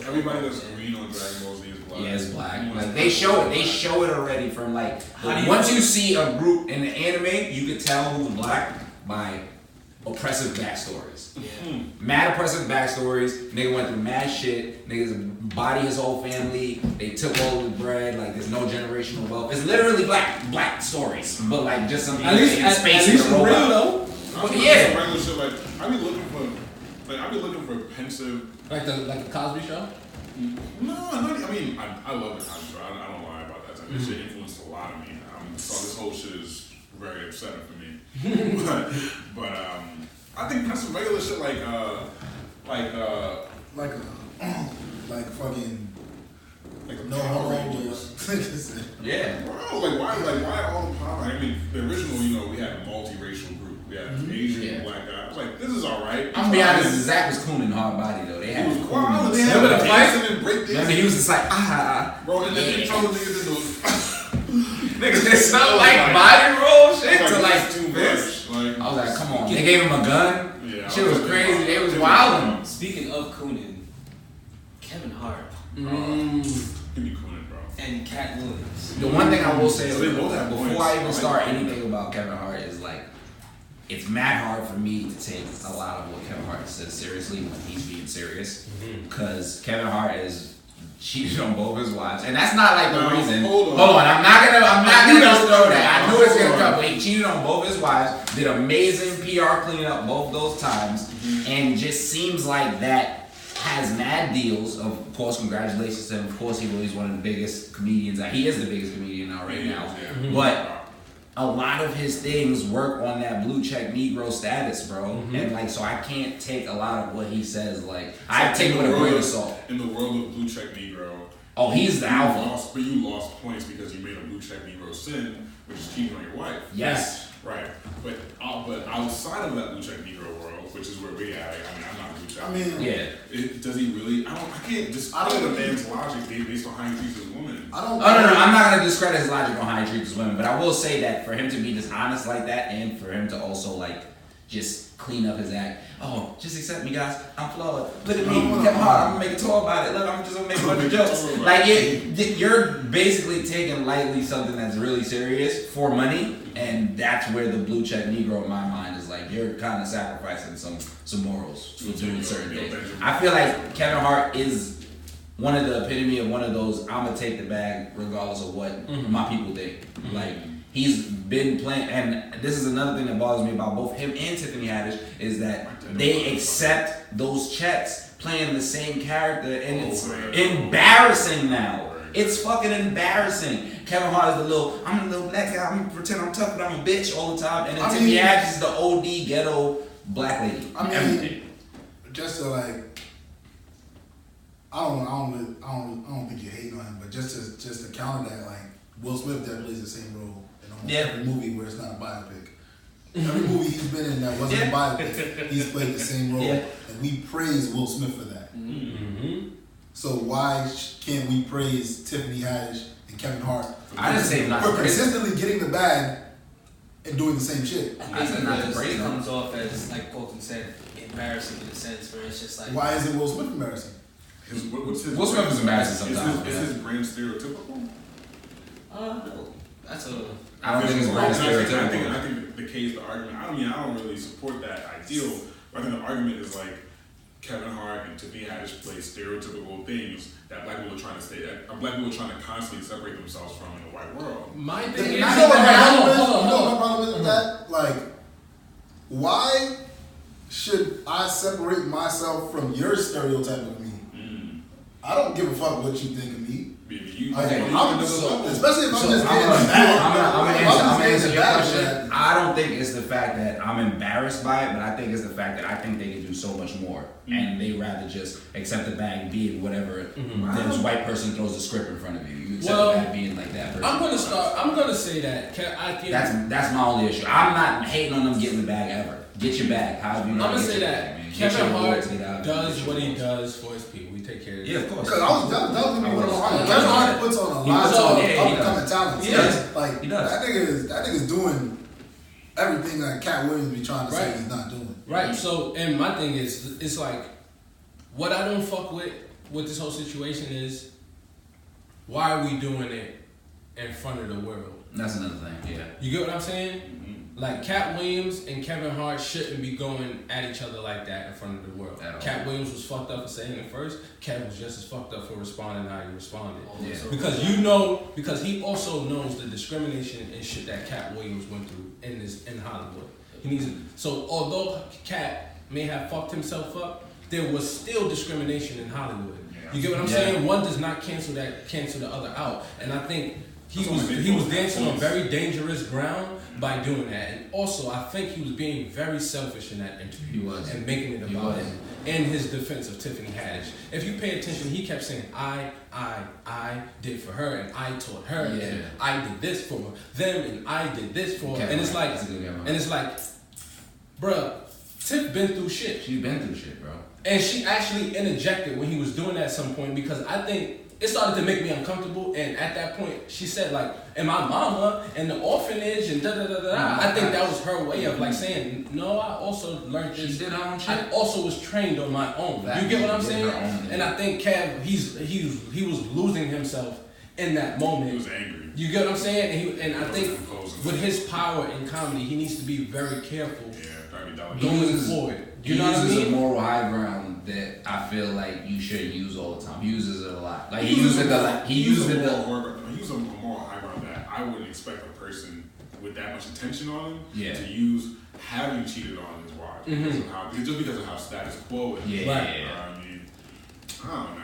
Everybody that's green on Dragon Ball Z is black. Yeah, it's black. Like they show it already from like once you see a group in the anime, you can tell who's black by oppressive backstories. Yeah. Mad oppressive backstories. Nigga went through mad shit. Niggas body his whole family. They took all of the bread. Like there's no generational wealth. It's literally black stories, but like just some at least real though. Yeah. Regular shit, like I be looking for pensive. Like the Cosby Show. No, I mean I love the Cosby Show. I don't lie about that. This shit influenced a lot of me. So this whole shit is very upsetting for me. but I think that's some regular shit like fucking like no Rangers. Yeah. Bro, why all the power? I mean, the original, we had a multiracial group. We had Asian, black guy. I was like, this is all right. I'm gonna be honest, Zach was cool in hard body though. They had he was cool. They had the dancing and break dancing. He was just like bro, and then they told niggas to do niggas, they smell like body roll shit to like too this. Like, I was like, come on. They gave him a gun. Yeah, shit was crazy. They was wilding. Speaking of Coonan, Kevin Hart. Give me Coonan, bro. And Katt Williams. The one thing I will say before I even start anything about Kevin Hart is like, it's mad hard for me to take a lot of what Kevin Hart says seriously when he's being serious, because Kevin Hart is cheated on both his wives, and that's not like the reason. Hold on, I'm not gonna just throw that. I knew it's gonna come, but he cheated on both his wives, did amazing PR cleaning up both those times, and just seems like that has mad deals. Of course, congratulations to him. Of course, he's one of the biggest comedians. He is the biggest comedian now right now, but a lot of his things work on that blue check Negro status, bro. And like, so I can't take a lot of what he says. Like, I take it with a grain of salt. In the world of blue check Negro, oh, he's the alpha. But you lost points because you made a blue check Negro sin, which is cheating on your wife. Yes. Right. But outside of that blue check Negro world, which is where we at. I mean, I'm not a blue check. I mean, does he really? I can't discredit a man's logic based on how he treats his woman. No. I'm not gonna discredit his logic on how he treats his women, but I will say that for him to be dishonest like that, and for him to also like just clean up his act. Oh, just accept me, guys. I'm flawed. Look at me, Kevin Hart. I'm gonna make a tour about it. Look, I'm just gonna make a bunch of jokes. Like you're basically taking lightly something that's really serious for money, and that's where the blue check Negro in my mind is like you're kind of sacrificing some morals for doing certain things. I feel like Kevin Hart is one of the epitome of one of those. I'm gonna take the bag regardless of what my people think. Like. He's been playing, and this is another thing that bothers me about both him and Tiffany Haddish, is that they accept those checks playing the same character, and it's embarrassing now. It's fucking embarrassing. Kevin Hart is I'm a little black guy, I'm gonna pretend I'm tough, but I'm a bitch all the time, and then Tiffany Haddish is the OD ghetto black lady. I mean, just to like, I don't think you're hating on him, but just to counter that, like Will Smith definitely plays the same role. Every movie where it's not a biopic. Every movie he's been in that wasn't a biopic, he's played the same role. And we praise Will Smith for that. So why can't we praise Tiffany Haddish and Kevin Hart for consistently getting the bag and doing the same shit? I think it comes off as, like Colton said, embarrassing in a sense where it's just like... Why is it Will Smith embarrassing? Will Smith is embarrassing sometimes. Is his brand stereotypical? No. I don't think it's brand stereotypical. I think the case, the argument, I don't really support that ideal. But I think the argument is like Kevin Hart and Tiffany Haddish play stereotypical things that black people are trying to constantly separate themselves from in the white world. My thing is, my problem is that, like, why should I separate myself from your stereotype of me? I don't give a fuck what you think of me. Especially if I'm just getting I'm gonna answer your question. I don't think it's the fact that I'm embarrassed by it, but I think it's the fact that I think they can do so much more, and they rather just accept the bag being whatever this white person throws the script in front of you. You accept the bag being like that. I'm gonna say that. That's my only issue. I'm not hating on them getting the bag ever. Get your bag. How do you know? I'm gonna say that Kevin Hart does what he does for his people. We take care of it. Yeah, of course. Because that was me one of the Kevin Hart puts on a lot of upcoming talent. He does. Like, he does. That nigga's doing everything that Katt Williams be trying to say he's not doing. Right. So, and my thing is, it's like, what I don't fuck with this whole situation is, why are we doing it in front of the world? That's another thing. Yeah. You get what I'm saying? Like, Katt Williams and Kevin Hart shouldn't be going at each other like that in front of the world. Katt Williams was fucked up for saying it first. Kevin was just as fucked up for responding how he responded. Yeah. Because he also knows the discrimination and shit that Katt Williams went through in Hollywood. So although Katt may have fucked himself up, there was still discrimination in Hollywood. You get what I'm saying? One does not cancel the other out. And I think he was dancing on very dangerous ground by doing that. And also, I think he was being very selfish in that interview. He was. And making it about him. In his defense of Tiffany Haddish. If you pay attention, he kept saying, I did for her, and I taught her, and I did this for them, and I did this for her. And it's like, bruh, Tiff been through shit. She's been through shit, bro. And she actually interjected when he was doing that at some point, because I think it started to make me uncomfortable. And at that point, she said, like, and my mama and the orphanage and da-da-da-da-da. I think that was her way of, like, saying, no, I also learned this. She did her own shit. I also was trained on my own. You get what I'm saying? And I think Kev, he was losing himself in that moment. He was angry. You get what I'm saying? And I think with his power in comedy, he needs to be very careful going forward. You know what I mean? He uses a moral high ground that I feel like you should use all the time. He uses it a lot. Like he uses a moral high ground that I wouldn't expect a person with that much attention on him to use having cheated on his wife just because of how status quo is. I mean, I don't know.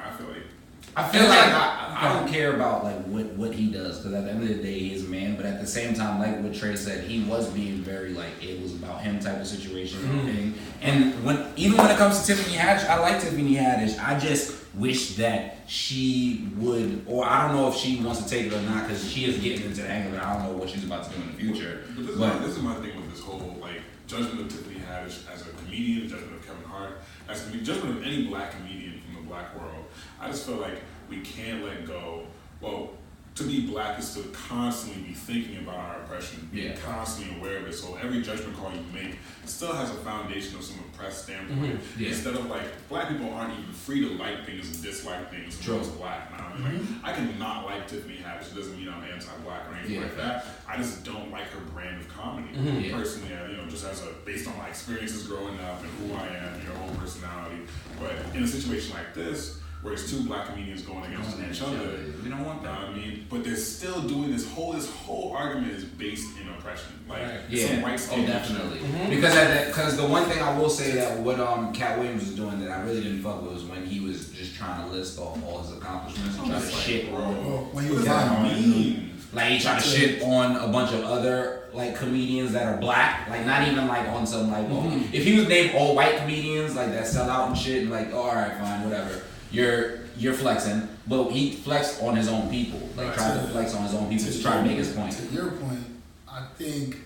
I feel like I don't care about like what he does, because at the end of the day he's a man, but at the same time, like what Trey said, he was being very like it was about him type of situation thing. And even when it comes to Tiffany Haddish, I like Tiffany Haddish. I just wish that she would, or I don't know if she wants to take it or not, because she is getting into the angle that I don't know what she's about to do in the future. But this is my thing with this whole like judgment of Tiffany Haddish as a comedian, judgment of Kevin Hart, as a judgment of any black comedian from the black world. I just feel like we can't let go. Well, to be black is to constantly be thinking about our oppression, being constantly aware of it. So every judgment call you make still has a foundation of some oppressed standpoint. Instead of like, black people aren't even free to like things and dislike things when it's black. Now, I mean, like, I cannot like Tiffany Haddish. It doesn't mean I'm anti-black or anything like that. I just don't like her brand of comedy. Personally, just as based on my experiences growing up and who I am, your whole personality. But in a situation like this, where it's two black comedians going against each other. We don't want that. I mean, but they're still doing this whole argument is based in oppression. Like some white skin. Definitely. Because the one thing I will say that what Katt Williams was doing that I really didn't fuck with was when he was just trying to list off all his accomplishments and try to shit when he was like he tried to shit on a bunch of other like comedians that are black, like not even like on some like if he was named all white comedians like that sell out and shit and like alright fine whatever. You're flexing, but he flexed on his own people. Like tried to flex on his own people to try to make his point. To your point, I think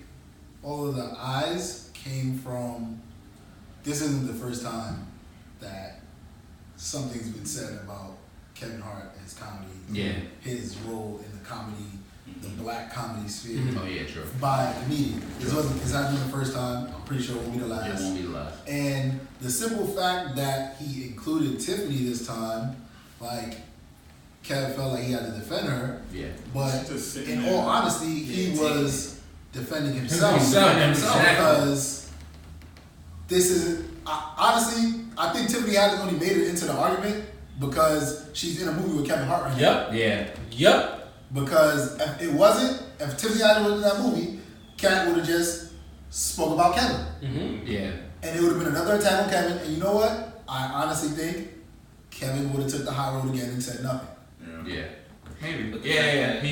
all of the eyes came from. This isn't the first time that something's been said about Kevin Hart and his comedy. His role in the comedy, the black comedy sphere. Oh yeah, true. By a comedian. This hasn't been the first time. I'm pretty sure it won't be the last. It won't be the last. And the simple fact that he included Tiffany this time, like, Kev felt like he had to defend her. Yeah. But in all honesty, he was defending himself. Because this is, honestly, I think Tiffany Haddish only made it into the argument because she's in a movie with Kevin Hart right now. Yep. Because if Tiffany Haddish was in that movie, Katt would have just spoke about Kevin. And it would have been another attack on Kevin. And you know what? I honestly think Kevin would have took the high road again and said nothing. Maybe.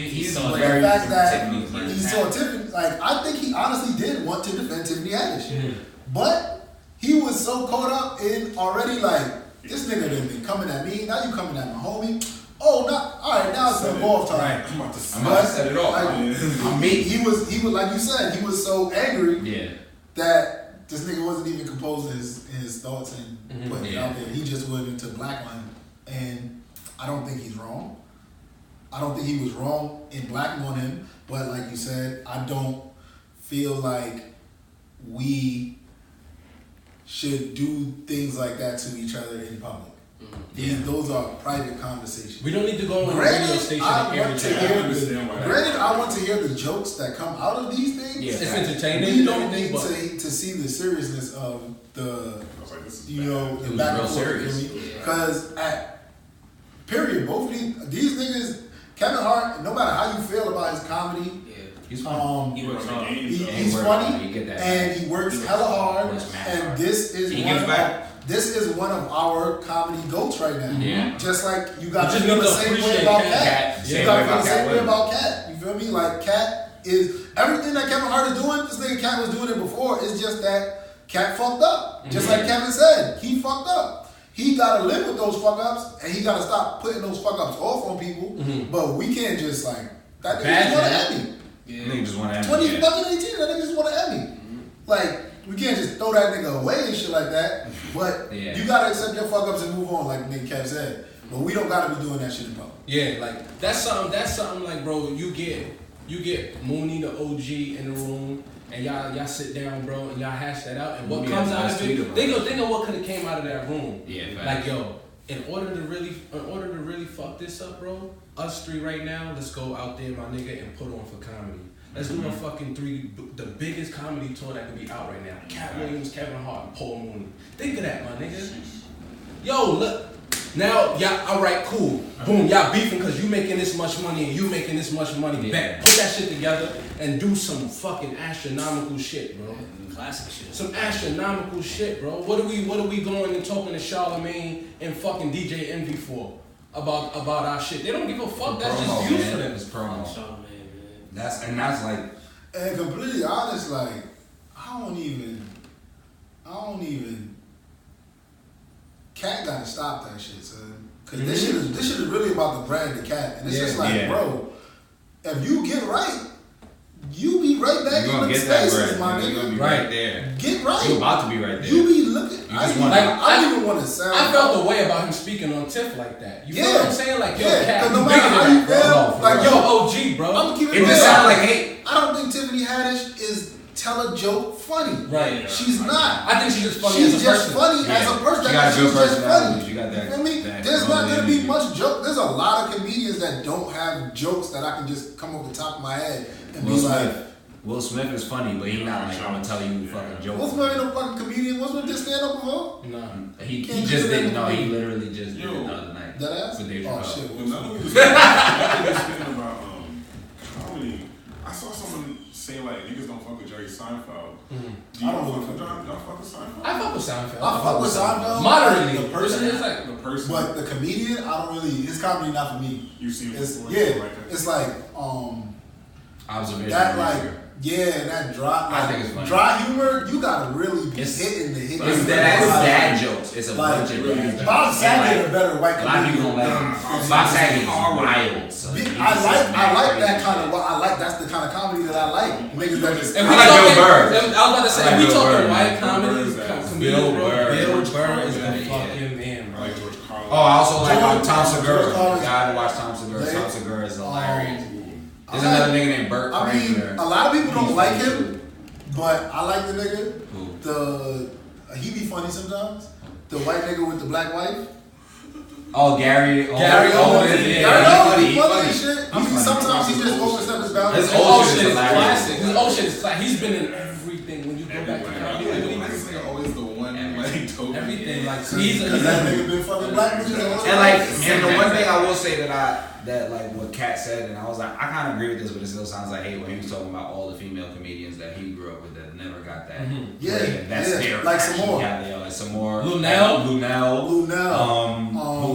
He's the fact that he saw Tiffany, like, I think he honestly did want to defend Tiffany Haddish. But he was so caught up in already, like, this nigga done been coming at me, now you coming at my homie. Oh, alright, now it's the ball time. Right. I'm about to set it off. He was like you said, he was so angry that this nigga wasn't even composing his thoughts and putting it out there. He just went into blackline. And I don't think he's wrong. I don't think he was wrong in blacking on him. But like you said, I don't feel like we should do things like that to each other in public. Those are private conversations. We don't need to go on the radio station I want to hear the jokes that come out of these things. It's entertaining. We don't need to see the seriousness of the the back and forth. Because period, both of these niggas, Kevin Hart, no matter how you feel about his comedy, he's funny. He's funny, and he works hella hard. And this is one of our comedy goats right now. Just like you got to feel the same way about Katt. You got to feel the same way about Katt. You feel me? Like Katt is everything that Kevin Hart is doing. This nigga Katt was doing it before. It's just that Katt fucked up. Just like Kevin said, he fucked up. He gotta live with those fuck ups, and he gotta stop putting those fuck ups off on people. But we can't just like that nigga just want to end me. Nigga just want to end me. 2018, that nigga just want to end me. Like, we can't just throw that nigga away and shit like that. But you gotta accept your fuck ups and move on, like nigga Kev said. But we don't gotta be doing that shit in public. Yeah, like that's something like, bro, you get Mooney the OG in the room and y'all sit down, bro, and y'all hash that out, and what comes out of it, think of what could have came out of that room. Like, yo, in order to really fuck this up, bro, us three right now, let's go out there, my nigga, and put on for comedy. Let's do a fucking the biggest comedy tour that could be out right now. Katt Williams, Kevin Hart, and Paul Mooney. Think of that, my nigga. Yo, look. Now, y'all, alright, cool. Boom, y'all beefing because you making this much money and you making this much money. Bet. Put that shit together and do some fucking astronomical shit, bro. Classic shit. Some astronomical shit, bro. What are we going and talking to Charlemagne and fucking DJ Envy for about our shit? They don't give a fuck. That's promo, just views for them. It's promo. Charlemagne, man. That's like. And completely honest, like I don't even. Katt gotta stop that shit, son. Cause this shit is really about the brand, the Katt, and it's just like, bro, if you get right, you be right back in the spaces, my nigga. You're gonna be right there. Get right. You about to be right there. You be looking. I don't even want to sound. I felt the way about him speaking on Tiff like that. You know what I'm saying? Like, yo, Katt, no matter how you feel, like, yo, OG, bro. I'm keeping it just sounds like hate. I don't think Tiffany Haddish is tell a joke funny. Right. She's not. I think she's just funny She's as a just person. funny as a person. She got a good personality. She got that. You feel me? There's not going to be much joke. There's a lot of comedians that don't have jokes that I can just come off the top of my head and be like, Will Smith is funny, but he's not like, I'm gonna tell you fucking jokes. Will Smith ain't no fucking comedian. Will Smith did stand up before? No. He just didn't know. He literally just did it the other night. That ass? With Dave Oh, Chappelle. shit. Well, now that we was speaking about comedy, I saw someone say like niggas don't fuck with Jerry Seinfeld. Do you y'all fuck with Seinfeld? I fuck with Seinfeld. I fuck with Seinfeld. Moderately. The person is like the person. But the comedian, I don't really. His comedy not for me. You've seen it before? It's like Observation. that like. Yeah, that dry, I think it's funny. Dry humor, you gotta really be hitting the hit. It's dad jokes. It's a bunch of dad jokes. Bob Saget a better white comedian. A lot of people don't like him. Bob Saget is wild. So I like that kind of. That's the kind of comedy that I like. Niggas that just. I like Bill Burr. I was about to say, if we talking white comedies, Bill Burr is the fucking man, bro. Like George Carlin. Oh, I also like Tom Segura. I haven't watched Tom Segura. Tom Segura is hilarious. There's another nigga named Burt Kreischer. A lot of people don't like him, but I like the nigga. He be funny sometimes. The white nigga with the black wife. Oh, Gary Oldman. Gary Oldman, He's funny shit. Sometimes he just oversteps his boundaries. His old shit is classic. His old shit is classic. He's been in everything. When you go back to comedy, always the one like dope. everything. Like that nigga been fucking black bitches. And the one thing I will say that like what Katt said, and I was like, I kind of agree with this, but it still sounds like hate when he was talking about all the female comedians that he grew up with that never got that. That's their like some more. Like some more. Lunel. Who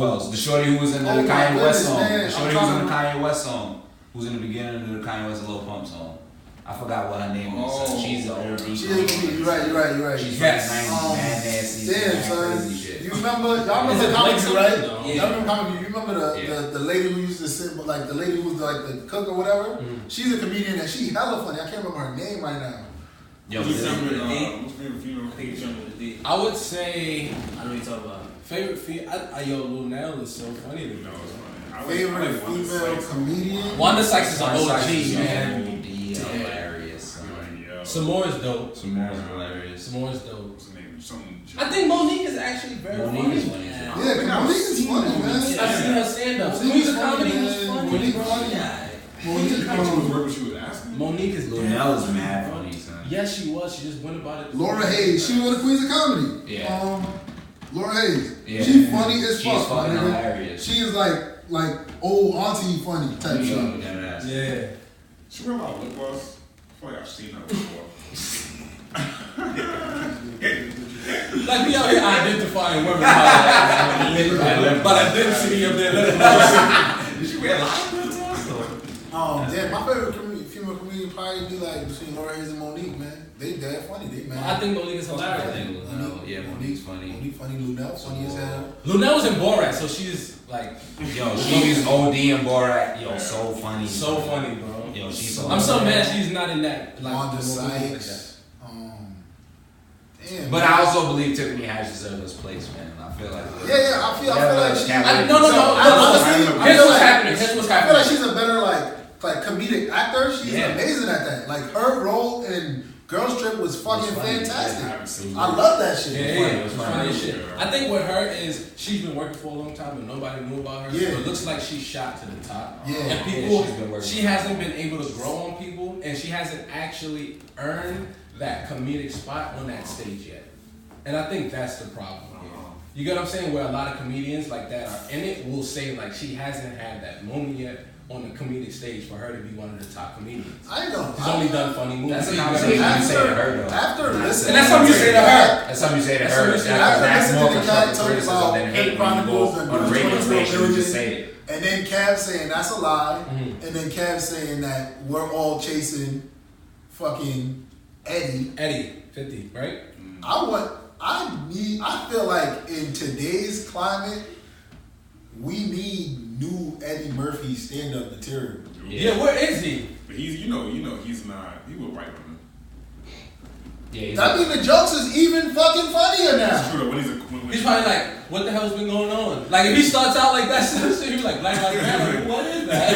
else? The shorty who was in the Kanye West song. The shorty who was in the KanyeEst song. Who's in the beginning of the Kanye West Lil Pump song. I forgot what her name is. She's an OD. You're right. She's from the 90s, mad nasty. Damn, son. Crazy shit. Y'all remember Comedy, right? No. Y'all remember Comedy? You remember the lady who used to sit, like the lady who was like the cook or whatever? She's a comedian and she hella funny. I can't remember her name right now. Yo, I would say I know what you're talking about. favorite female. Lunel is so funny to me. Favorite female comedian? Wanda Sykes is an OG, man. Hilarious. Samore is dope. Samore is hilarious. Samore is dope. What's her name? I think Monique is actually very funny. Monique is funny, man. I've seen her stand-ups. Music comedy was funny. Monique funny. Monique is Lunel is mad funny, son. Yes, she was. She just went about it. Laura Hayes, she was one of the queens of comedy. Yeah. Laura Hayes. Yeah. She funny as fuck. She's fucking hilarious. She is like old auntie funny type shit. Yeah. She wear a lot of lip gloss. I feel like I've seen her before. Like we out here identifying women, but I didn't see you up there. Did you wear a lot of lip gloss? Damn, my favorite female comedian probably be like between Laura Hayes and Monique, man. They dead funny, they man. I think Monique is hilarious. Monique's funny. Monique funny, Lunel funny as hell. Lunel was in Borat, so she's like, yo, she's OD and Borat. Yo, so funny. So funny, bro. Yo, she's so I'm so mad she's not in that. Wanda Sykes. Damn, but I also believe Tiffany Haddish deserves this place, man. I feel like. I feel like she. No. Here's what's happening. I feel like she's a better like comedic actor. She's amazing at that. Like her role in Girls Trip was fucking fantastic. I love that shit. It was funny shit. I think with her is she's been working for a long time and nobody knew about her. So it looks like she shot to the top. Yeah. And people, she hasn't been able to grow on people, and she hasn't actually earned that comedic spot on that stage yet. And I think that's the problem here. You get what I'm saying? Where a lot of comedians like that are in it will say like she hasn't had that moment yet on the comedic stage for her to be one of the top comedians. I know. She's only done funny movies. That's a conversation you say to her, though. After listening, and that's something you say to her. That's something you say to her. That's more listening to Katt talk criticism about than hate when you go on a radio station and just say it. And then Kev saying that's a lie, and then Kev saying that we're all chasing fucking Eddie 50, right? I feel like in today's climate, we need new Eddie Murphy stand-up material. Yeah, where is he? But he's, he's not. He with white women. Yeah, I mean, the jokes is even fucking funnier now. That's true. He's probably like, what the hell's been going on? Like, if he starts out like that, he's like, Black Lives Matter, what is that?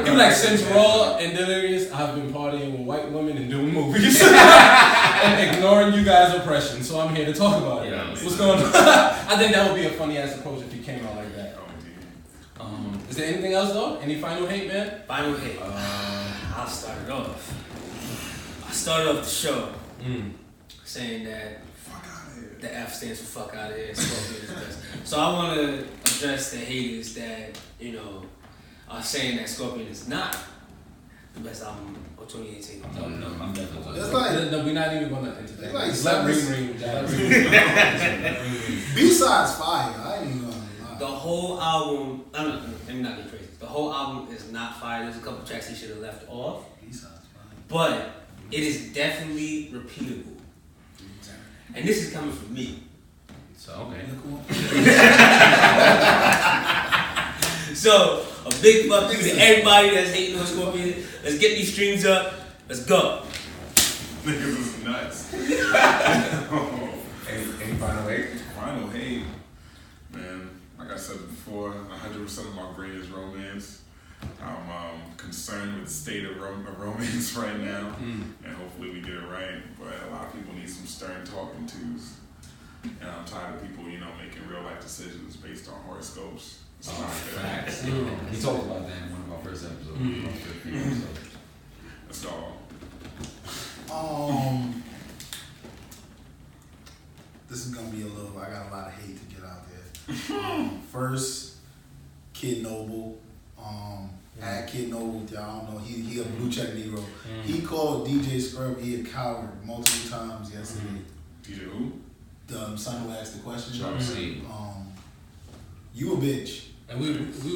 He like, since Raw and Delirious, I've been partying with white women and doing movies. And ignoring you guys' oppression, so I'm here to talk about it. Yeah, What's going on? I think that would be a funny ass approach if he came out like that. Is there anything else though? Any final hate, man? Final hate. I'll start it off. I started off the show saying that the F stands for fuck out of here. Scorpion is best. So I want to address the haters that are saying that Scorpion is not the best album of 2018. No, I'm definitely. It's like, No, we're not even gonna entertain. It's Let like Reem. B-sides fire. I ain't even gonna lie. The whole album, let me not get crazy. The whole album is not fire. There's a couple tracks he should have left off. B-sides fire. But it is definitely repeatable. And this is coming from me. So, okay. So, a big fuck you to everybody that's hating on Scorpion. Let's get these streams up. Let's go. Niggas is nuts. Any final hate? Final hate, man. Like I said before, 100% of my grade is romance. I'm concerned with the state of romance right now, and hopefully we get it right. But a lot of people need some stern talking tos, and I'm tired of people, making real life decisions based on horoscopes. It's not good. Facts. We talked about that in one of our first episodes. That's all. This is gonna be I got a lot of hate to get out there. First, Kid Noble. At Kid Noble, y'all don't know, he a blue check Negro. He called DJ Scrubby a coward multiple times yesterday. DJ who? The son who asked the question. You a bitch. And we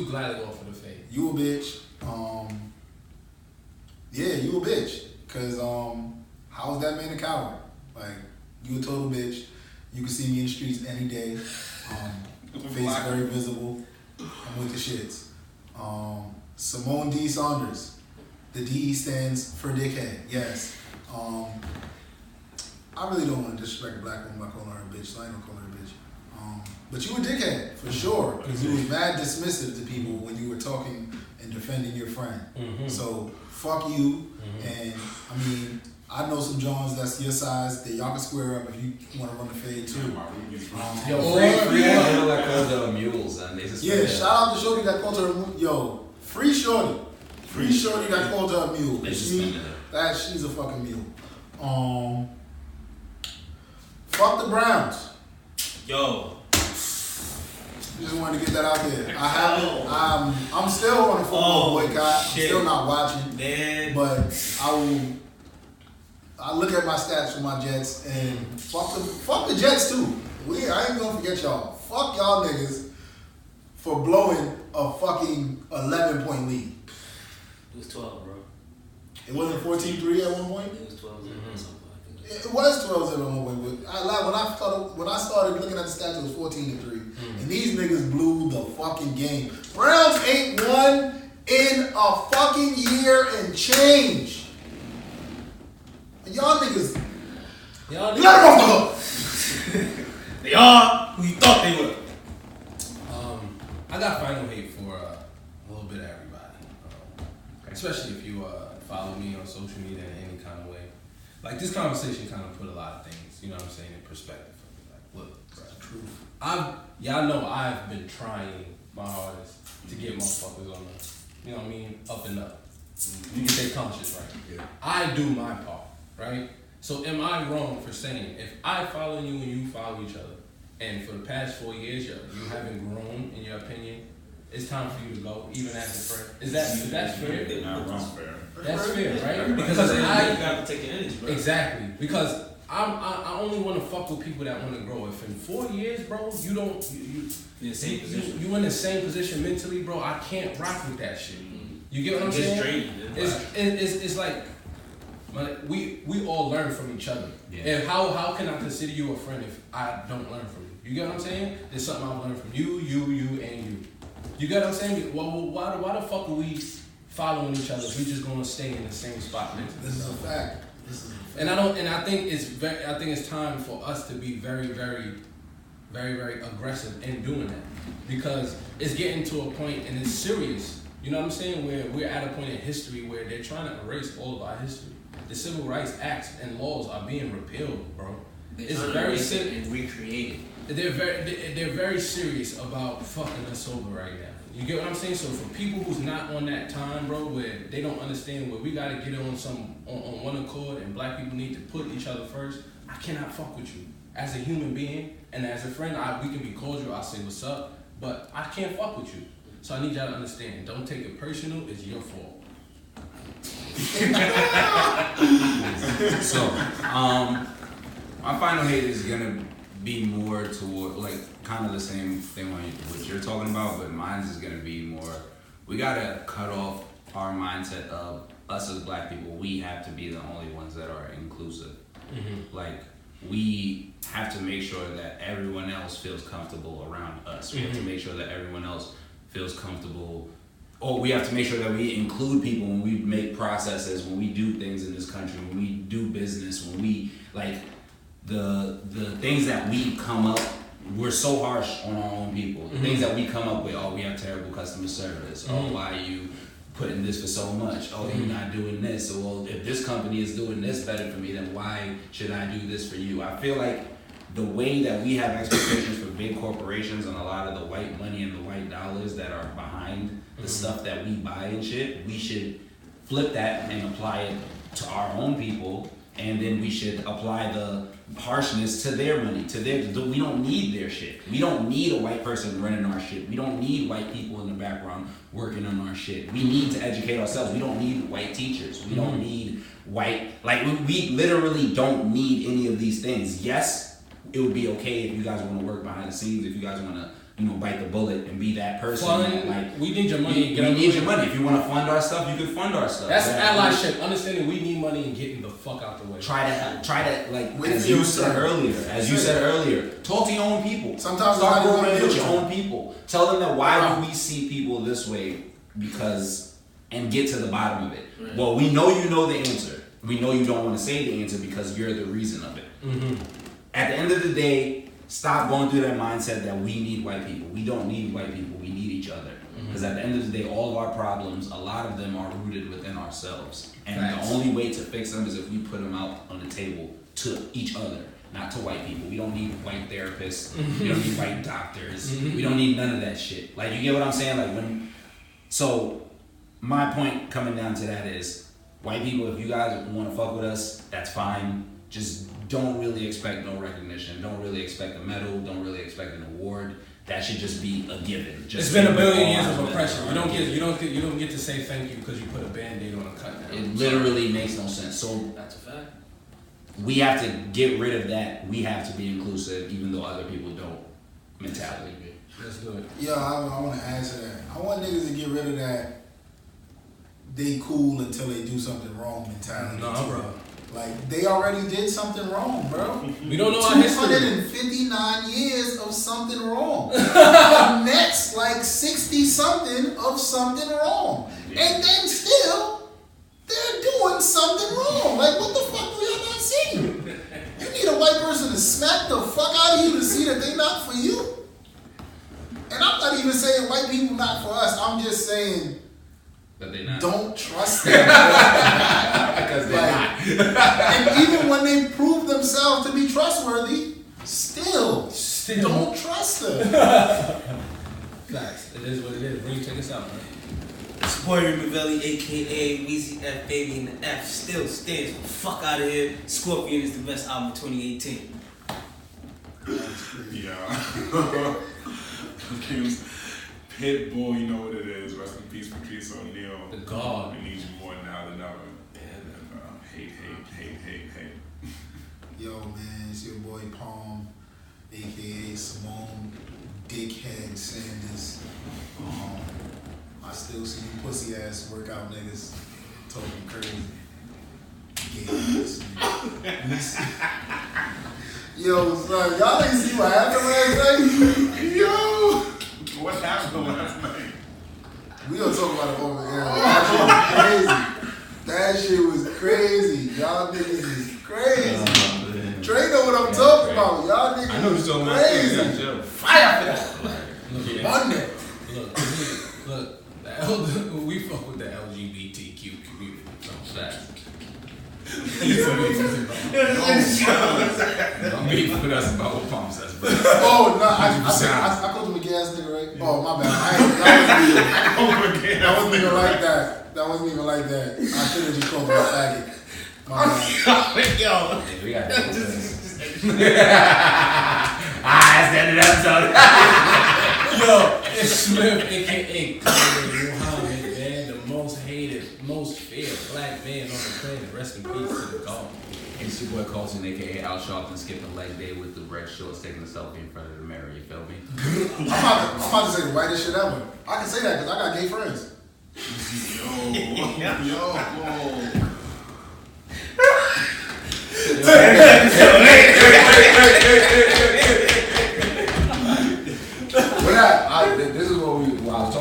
were glad to go for the fade. You a bitch. Yeah, you a bitch. Cause how is that man a coward? Like, you a total bitch. You can see me in the streets any day. Face very visible. I'm with the shits. Simone D. Saunders. The D stands for dickhead. Yes. I really don't want to disrespect a black woman by calling her a bitch, so I ain't gonna call her a bitch. But you a dickhead, for sure, because you was mad dismissive to people when you were talking and defending your friend. So, fuck you. And, I mean, I know some Jones that's your size that y'all can square up if you want to run the fade, too. Yeah, shout out to Shorty that called her a mule. Yo, free Shorty. Free Shorty that called her a mule. She's a fucking mule. Fuck the Browns. Yo. Just wanted to get that out there. I haven't. I'm still on a football boycott. I'm still not watching. Man. But I look at my stats for my Jets and fuck the Jets too. I ain't gonna forget y'all. Fuck y'all niggas for blowing a fucking 11-point lead. It was 12, bro. It wasn't 14-3 at one point? It was 12 or something. It was 12 at one point. When I started looking at the stats, it was 14-3. And these niggas blew the fucking game. Browns ain't won in a fucking year and change. And y'all niggas, let them off the hook. They are who you thought they were. I got final hate for a little bit of everybody. Especially if you follow me on social media in any kind of way. Like, this conversation kind of put a lot of things, you know what I'm saying, in perspective for me. Like, look, bro, truth. Y'all know I've been trying my hardest to get motherfuckers on the, you know what I mean, up and up. You can stay conscious, right? Yeah. I do my part, right? So am I wrong for saying, if I follow you and you follow each other, and for the past 4 years you haven't grown in your opinion, it's time for you to go, even as a friend. That's fair? That's fair. That's fair, right? Because you gotta take your energy, bro. Exactly. Because I only want to fuck with people that want to grow. If in 4 years, bro, you in the same position. You in the same position mentally, bro. I can't rock with that shit. You get what I'm saying? Draining, it's like We all learn from each other. Yeah. And how can I consider you a friend if I don't learn from you? You get what I'm saying? There's something I've learned from you, and you. You get what I'm saying? Well, why the fuck are we following each other if we just gonna stay in the same spot? This is a fact. And I think it's time for us to be very, very, very, very aggressive in doing that, because it's getting to a point and it's serious. You know what I'm saying? Where we're at a point in history where they're trying to erase all of our history. The civil rights acts and laws are being repealed, bro. It's very serious and recreated. They're very serious about fucking us over right now. You get what I'm saying? So for people who's not on that time, bro, where they don't understand where we gotta get on one accord and black people need to put each other first, I cannot fuck with you. As a human being and as a friend, we can be cordial, I'll say what's up, but I can't fuck with you. So I need y'all to understand, don't take it personal, it's your fault. So, my final hate is gonna be more toward, like, kind of the same thing what you're talking about, but mine is gonna be more, we gotta cut off our mindset of us as black people, we have to be the only ones that are inclusive. Mm-hmm. Like, we have to make sure that everyone else feels comfortable around us. We have to make sure that everyone else feels comfortable, or we have to make sure that we include people when we make processes, when we do things in this country, when we do business, when we, like, the things that we come up, we're so harsh on our own people. The things that we come up with, oh, we have terrible customer service. Oh, why are you putting this for so much? Oh, you're not doing this. So, well, if this company is doing this better for me, then why should I do this for you? I feel like the way that we have expectations for big corporations and a lot of the white money and the white dollars that are behind the stuff that we buy and shit, we should flip that and apply it to our own people, and then we should apply the harshness to their money, we don't need their shit. We don't need a white person running our shit. We don't need white people in the background working on our shit. We need to educate ourselves. We don't need white teachers. We don't need white, like, we literally don't need any of these things. Yes, it would be okay if you guys want to work behind the scenes, if you guys want to, bite the bullet and be that person. We need your money. We need your money. If you want to fund our stuff, you can fund our stuff. That's allyship. Understanding we need money and getting the fuck out the way. Try to like, as you said earlier, talk to your own people. Sometimes start growing with your own people. Tell them that why do we see people this way, and get to the bottom of it. Right. Well, we know you know the answer. We know you don't want to say the answer because you're the reason of it. At the end of the day, stop going through that mindset that we need white people. We don't need white people. We need each other. Because at the end of the day, all of our problems, a lot of them are rooted within ourselves. And the only way to fix them is if we put them out on the table to each other, not to white people. We don't need white therapists. We don't need white doctors. We don't need none of that shit. Like, you get what I'm saying? Like, so my point coming down to that is, white people, if you guys want to fuck with us, that's fine. Just don't really expect no recognition. Don't really expect a medal. Don't really expect an award. That should just be a given. It's been a billion years of oppression. You don't get to say thank you because you put a Band-Aid on a cut down. It literally makes no sense. So that's a fact. We have to get rid of that. We have to be inclusive, even though other people don't. Mentality. Let's do it. Yeah, I want to answer that. I want niggas to get rid of that they cool until they do something wrong mentality. No, bro. Like, they already did something wrong, bro. We don't know our history. 259 years of something wrong. The next, like, 60-something of something wrong. And then still, they're doing something wrong. Like, what the fuck we are not seeing? You need a white person to smack the fuck out of you to see that they not for you? And I'm not even saying white people not for us. I'm just saying, don't trust them. Because they're not. And even when they prove themselves to be trustworthy, still don't trust them. Facts. It is what it is. Reem, take us out, man. It's boy reemaveli, aka Weezy F Baby, and the F still stands for fuck out of here. Scorpion is the best album of 2018. Yeah. Pitbull, you know what it is. Rest in peace, Patrice O'Neal. The God. We need you more now than ever. And hate. Yo, man, it's your boy Palm, aka Simone Dickhead Sanders. I still see you pussy ass workout niggas talking crazy. Yeah. Yo, son, y'all didn't see what happened last night? Yo, what happened last night? We gonna talk about it over here. That shit was crazy. That shit was crazy. Y'all niggas is crazy. Trey know what I'm talking about. Y'all niggas I know you're talking about crazy. Fire for that. Look, Monday. Look, we fuck with the LGBTQ community. So that's. I'm beefing with us about what Palm says, bro. Oh, no, I called him a gas nigga, right? Oh, my bad. That wasn't even like that. That wasn't even like that. I should have just called him a faggot. My bad. Yo. We got that. That's the end of the episode. Yo, it's Smith, aka Muhammad, man, the most hated, most feared black man on the planet. Rest in peace to the God. It's your boy Colton, aka Al Sharpton, skipping leg day with the red shorts, taking a selfie in front of the mirror. You feel me? I'm about to say the whitest shit ever. I can say that because I got gay friends. This is what I was talking